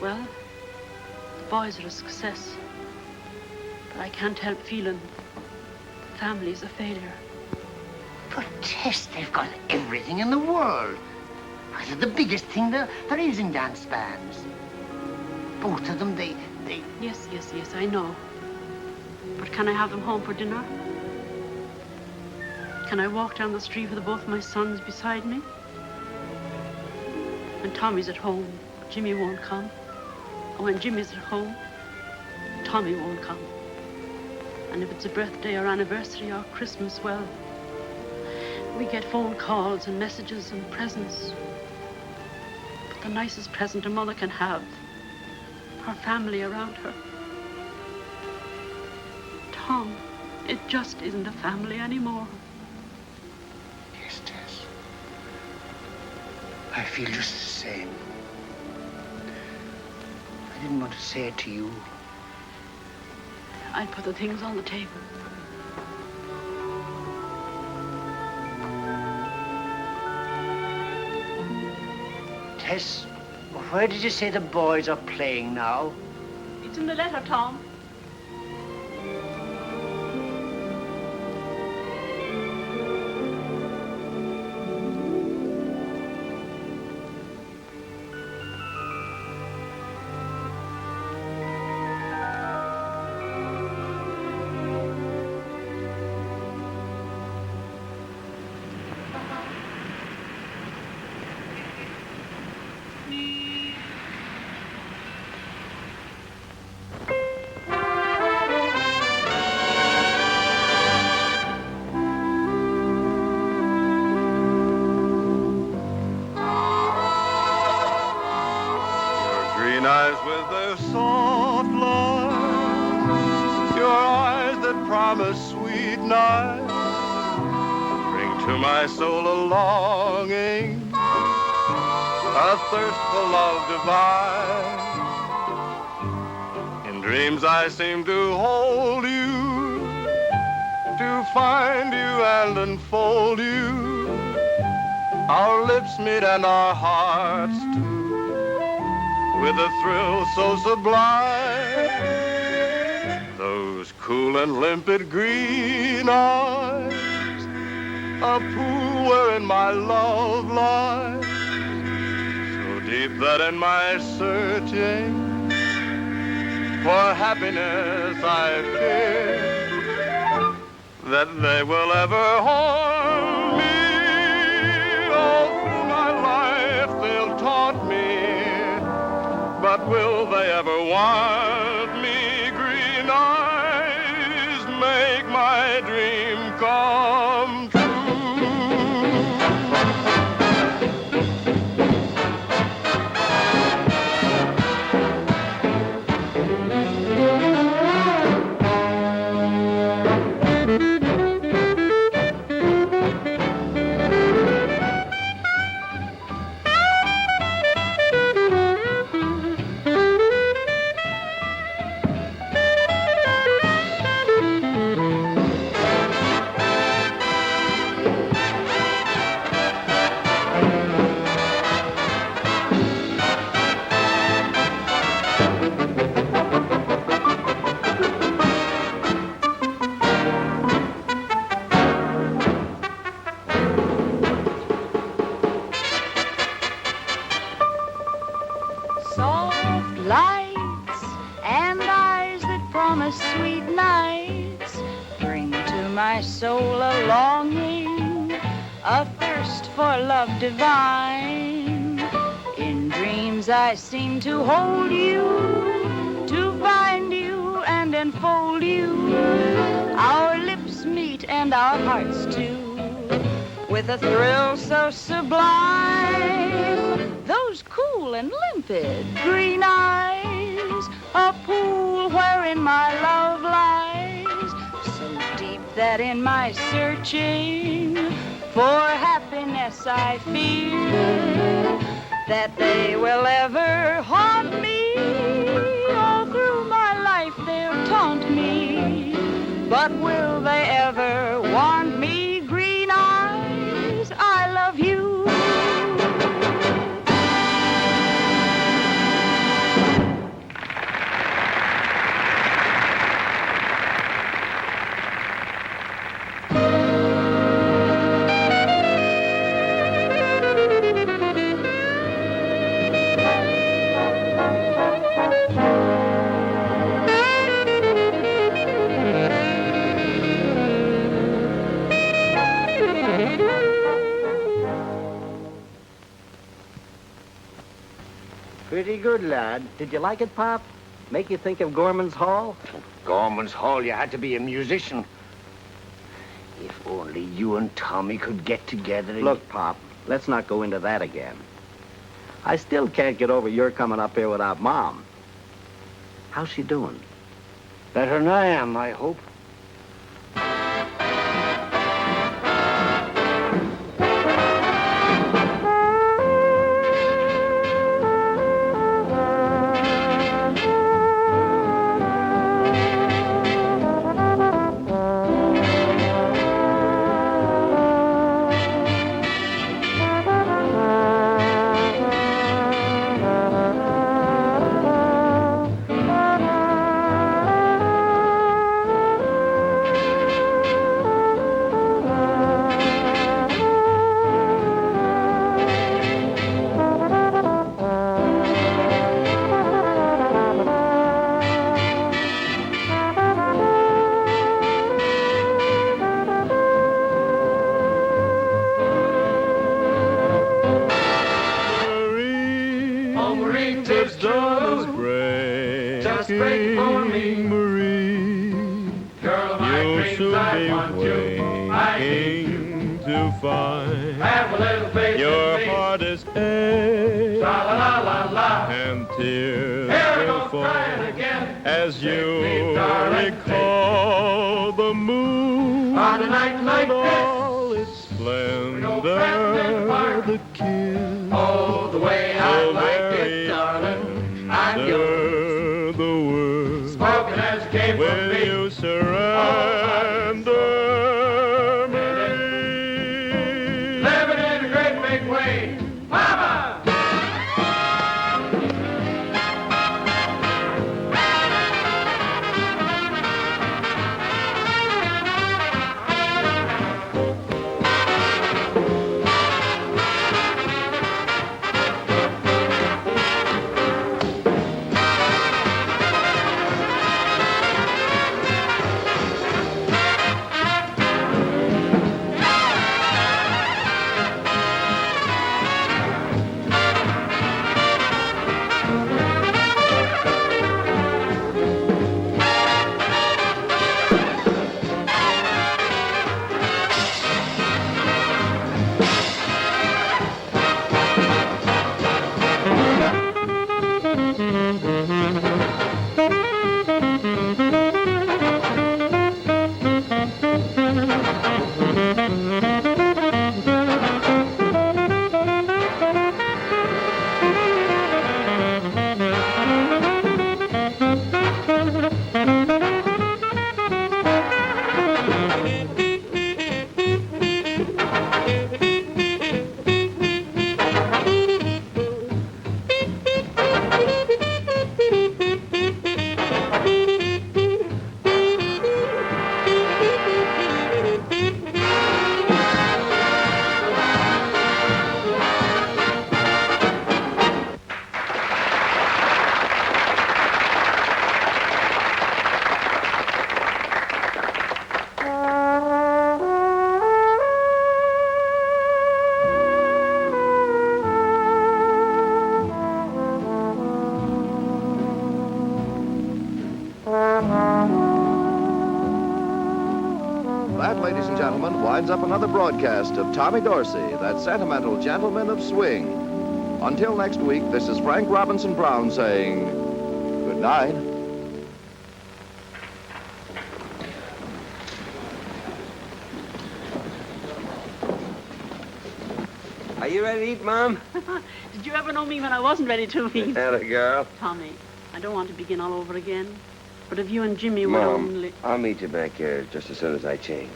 well, the boys are a success. But I can't help feeling the family's a failure. But Tess, they've got everything in the world. They're the biggest thing there is in dance bands. Both of them, they... Yes, I know. But can I have them home for dinner? Can I walk down the street with both my sons beside me? When Tommy's at home, Jimmy won't come. And when Jimmy's at home, Tommy won't come. And if it's a birthday or anniversary or Christmas, well, we get phone calls and messages and presents. But the nicest present a mother can have, her family around her. Tom, it just isn't a family anymore. Yes, Tess. I feel just the same. I didn't want to say it to you. I'd put the things on the table. Tess, where did you say the boys are playing now? It's in the letter, Tom. Eyes with their soft light, your eyes that promise sweet night, bring to my soul a longing, a thirst for love divine. In dreams I seem to hold you, to find you and enfold you. Our lips meet and our hearts too, with a thrill so sublime. Those cool and limpid green eyes, a pool wherein my love lies, so deep that in my searching for happiness I fear that they will ever harm me. All through my life they'll taunt me, but will they ever want me? Green eyes make my dream come true. a thirst for love divine. In dreams I seem to hold you, to find you and enfold you. Our lips meet and our hearts too, with a thrill so sublime. Those cool and limpid green eyes, a pool wherein my love lies, so deep that in my searching for happiness I fear that they will ever haunt me. All through my life they'll taunt me, but will they ever want me? Green eyes, I love you. Pretty good, lad. Did you like it, Pop? Make you think of Gorman's Hall? Gorman's Hall, you had to be a musician. If only you and Tommy could get together and... Look, Pop, let's not go into that again. I still can't get over your coming up here without Mom. How's she doing? Better than I am, I hope. As you recall the moon on a night like all its splendor, the kiss, oh, the way I like it, darling, I'm yours. The words spoken as came from me. Will you surrender me? Living in a great big way, Mama! winds up another broadcast of Tommy Dorsey, that sentimental gentleman of swing. Until next week, this is Frank Robinson Brown saying good night. Are you ready to eat, Mom? Did you ever know me when I wasn't ready to eat? Atta girl. Tommy, I don't want to begin all over again. But if you and Jimmy would Mom, only... I'll meet you back here just as soon as I change.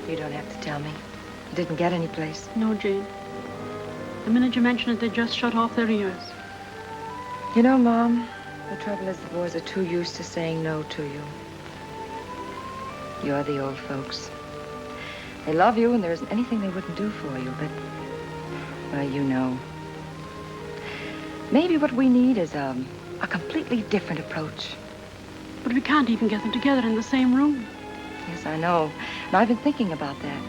You don't have to tell me. You didn't get any place. No, Jane. The minute you mention it, they just shut off their ears. You know, Mom, the trouble is the boys are too used to saying no to you. You're the old folks. They love you, and there isn't anything they wouldn't do for you, but, well, you know. Maybe what we need is a completely different approach. But we can't even get them together in the same room. Yes, I know. And I've been thinking about that.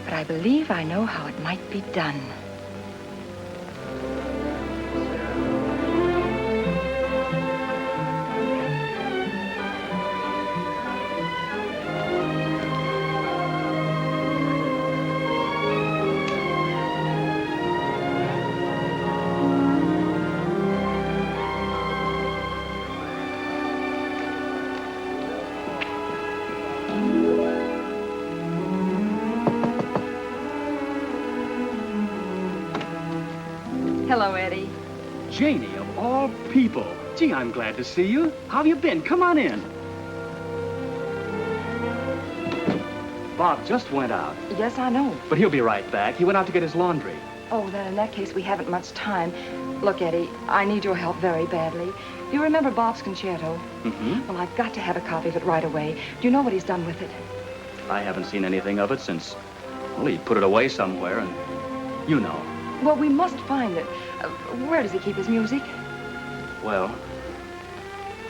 But I believe I know how it might be done. Hello, Eddie. Janie, of all people. Gee, I'm glad to see you. How have you been? Come on in. Bob just went out. Yes, I know. But he'll be right back. He went out to get his laundry. Oh, then in that case, we haven't much time. Look, Eddie, I need your help very badly. You remember Bob's concerto? Mm-hmm. Well, I've got to have a copy of it right away. Do you know what he's done with it? I haven't seen anything of it since, well, he put it away somewhere, and you know. Well, we must find it. Where does he keep his music? Well,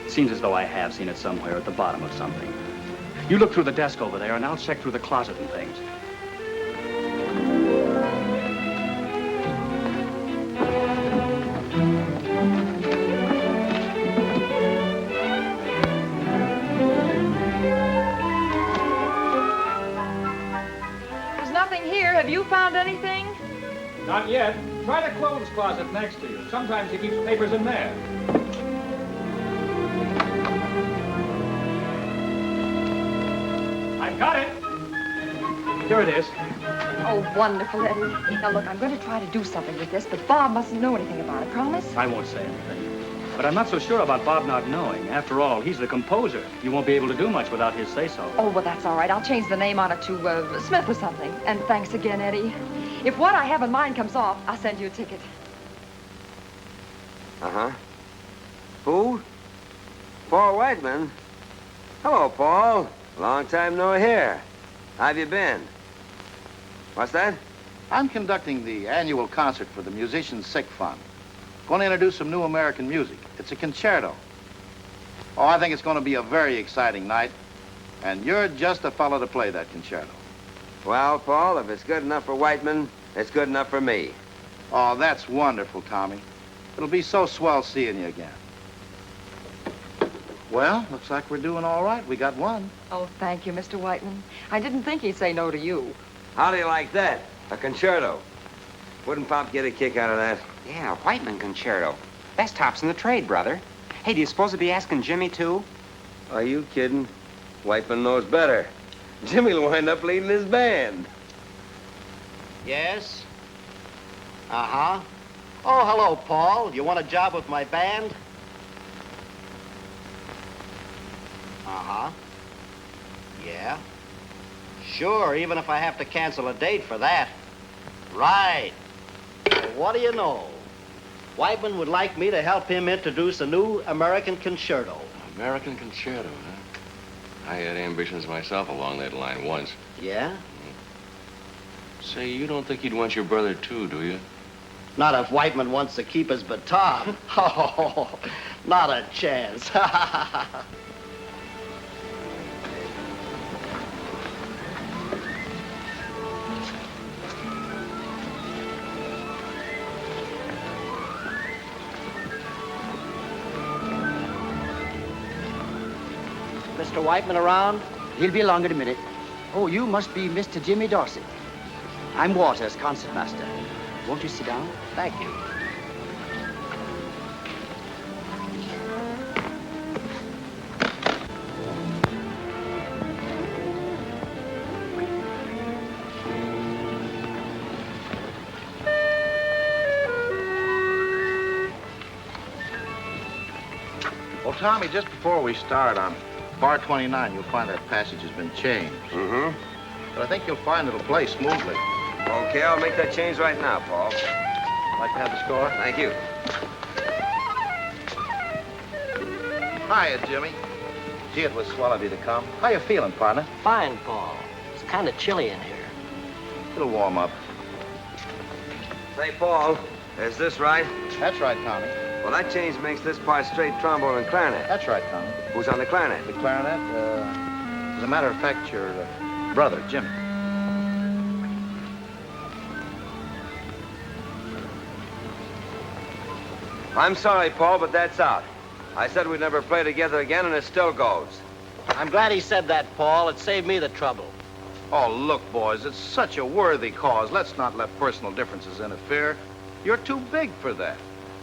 it seems as though I have seen it somewhere at the bottom of something. You look through the desk over there, and I'll check through the closet and things. There's nothing here. Have you found anything? Not yet. Try the clothes closet next to you. Sometimes he keeps papers in there. I've got it. Here it is. Oh, wonderful, Eddie. Now, look, I'm going to try to do something with this, but Bob mustn't know anything about it, promise? I won't say anything. But I'm not so sure about Bob not knowing. After all, he's the composer. You won't be able to do much without his say-so. Oh, well, that's all right. I'll change the name on it to Smith or something. And thanks again, Eddie. If what I have in mind comes off, I'll send you a ticket. Uh-huh. Who? Paul Whiteman. Hello, Paul. Long time no hear. How have you been? What's that? I'm conducting the annual concert for the Musicians' Sick Fund. Going to introduce some new American music. It's a concerto. Oh, I think it's going to be a very exciting night. And you're just the fellow to play that concerto. Well, Paul, if it's good enough for Whiteman, it's good enough for me. Oh, that's wonderful, Tommy. It'll be so swell seeing you again. Well, looks like we're doing all right. We got one. Oh, thank you, Mr. Whiteman. I didn't think he'd say no to you. How do you like that? A concerto. Wouldn't Pop get a kick out of that? Yeah, Whiteman concerto. Best tops in the trade, brother. Hey, do you suppose to be asking Jimmy, too? Are you kidding? Whiteman knows better. Jimmy'll wind up leading his band. Yes? Uh-huh. Oh, hello, Paul. You want a job with my band? Uh-huh. Yeah. Sure, even if I have to cancel a date for that. Right. Well, what do you know? Whiteman would like me to help him introduce a new American concerto. American concerto, huh? I had ambitions myself along that line once. Yeah? Say, you don't think you'd want your brother, too, do you? Not if Whiteman wants to keep his baton. Oh, not a chance. Mr. Whiteman around? He'll be along in a minute. Oh, you must be Mr. Jimmy Dorsey. I'm Waters, concertmaster. Won't you sit down? Thank you. Well, Tommy, just before we start, on bar 29, you'll find that passage has been changed. Mm-hmm. But I think you'll find it'll play smoothly. Okay, I'll make that change right now, Paul. Like to have the score? Thank you. Hiya, Jimmy. Gee, it was swell of you to come. How you feeling, partner? Fine, Paul. It's kind of chilly in here. It'll warm up. Say, Paul, is this right? That's right, Tommy. Well, that change makes this part straight trombone and clarinet. That's right, Tommy. Who's on the clarinet? The clarinet, as a matter of fact, your brother, Jimmy. I'm sorry, Paul, but that's out. I said we'd never play together again, and it still goes. I'm glad he said that, Paul. It saved me the trouble. Oh, look, boys, it's such a worthy cause. Let's not let personal differences interfere. You're too big for that.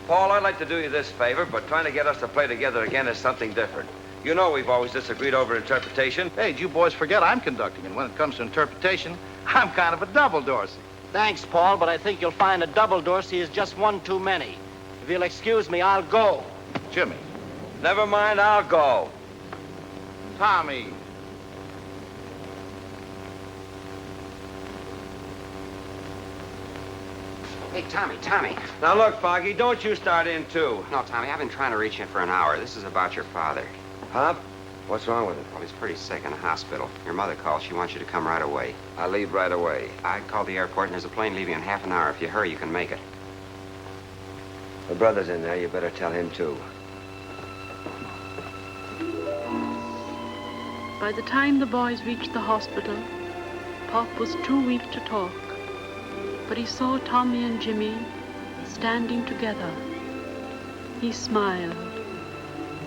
Paul, I'd like to do you this favor, but trying to get us to play together again is something different. You know we've always disagreed over interpretation. Hey, you boys forget I'm conducting, and when it comes to interpretation, I'm kind of a double Dorsey. Thanks, Paul, but I think you'll find a double Dorsey is just one too many. If you'll excuse me, I'll go. Jimmy. Never mind, I'll go. Tommy. Hey, Tommy. Now look, Foggy, don't you start in too. No, Tommy, I've been trying to reach you for an hour. This is about your father. Huh? What's wrong with him? Well, he's pretty sick in the hospital. Your mother called. She wants you to come right away. I'll leave right away. I called the airport, and there's a plane leaving in half an hour. If you hurry, you can make it. The brother's in there. You better tell him too. By the time the boys reached the hospital, Pop was too weak to talk. But he saw Tommy and Jimmy standing together. He smiled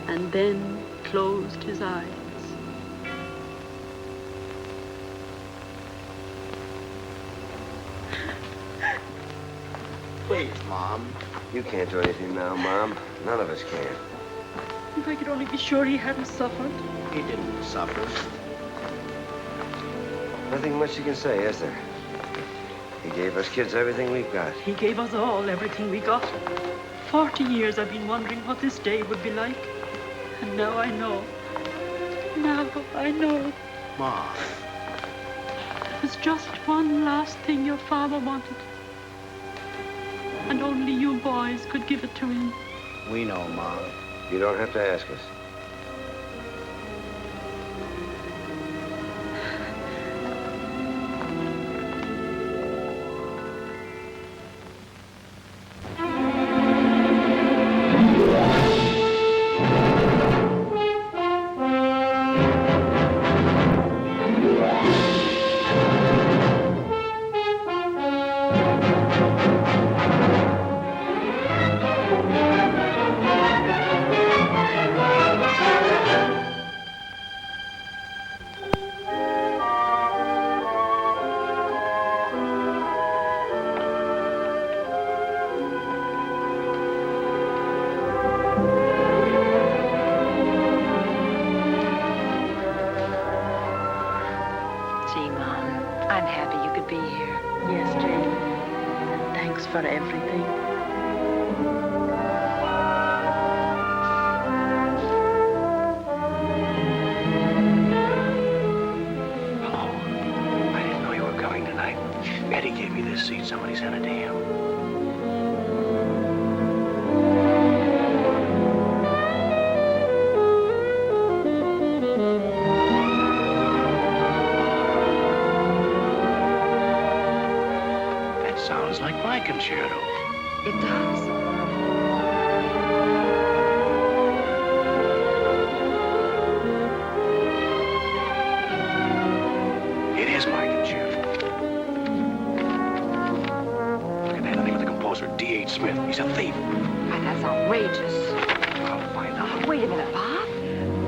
and then closed his eyes. Please, Mom. You can't do anything now, Mom. None of us can. If I could only be sure he hadn't suffered. He didn't suffer. Nothing much you can say, is there? He gave us kids everything we've got. He gave us all everything we got. 40 years I've been wondering what this day would be like. And now I know. Now I know. Mom. There's just one last thing your father wanted. And only you boys could give it to him. We know, Mom. You don't have to ask us. For everything. Hello. I didn't know you were coming tonight. Eddie gave me this seat. Somebody sent it to him. Sounds like my concerto. It does. It is my concerto. Look at that, the name of the composer, D.H. Smith. He's a thief. Why, that's outrageous. I'll find out. Wait a minute, Bob.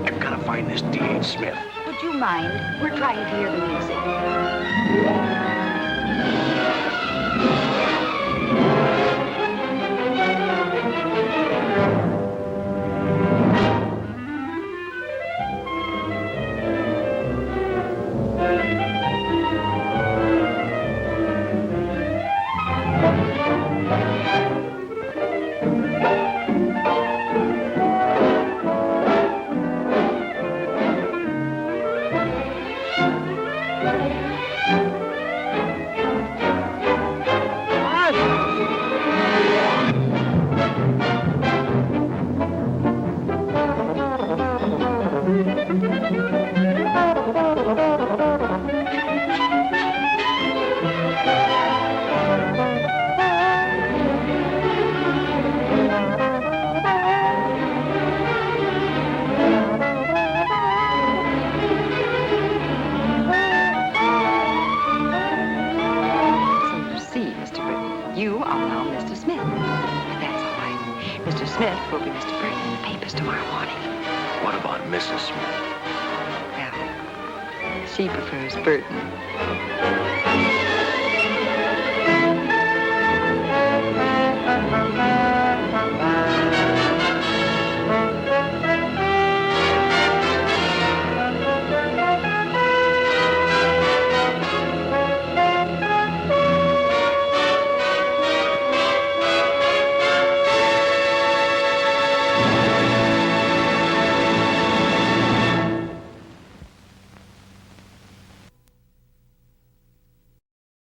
I've got to find find this D.H. Smith. Would you mind? We're trying to hear the music. She prefers Burton.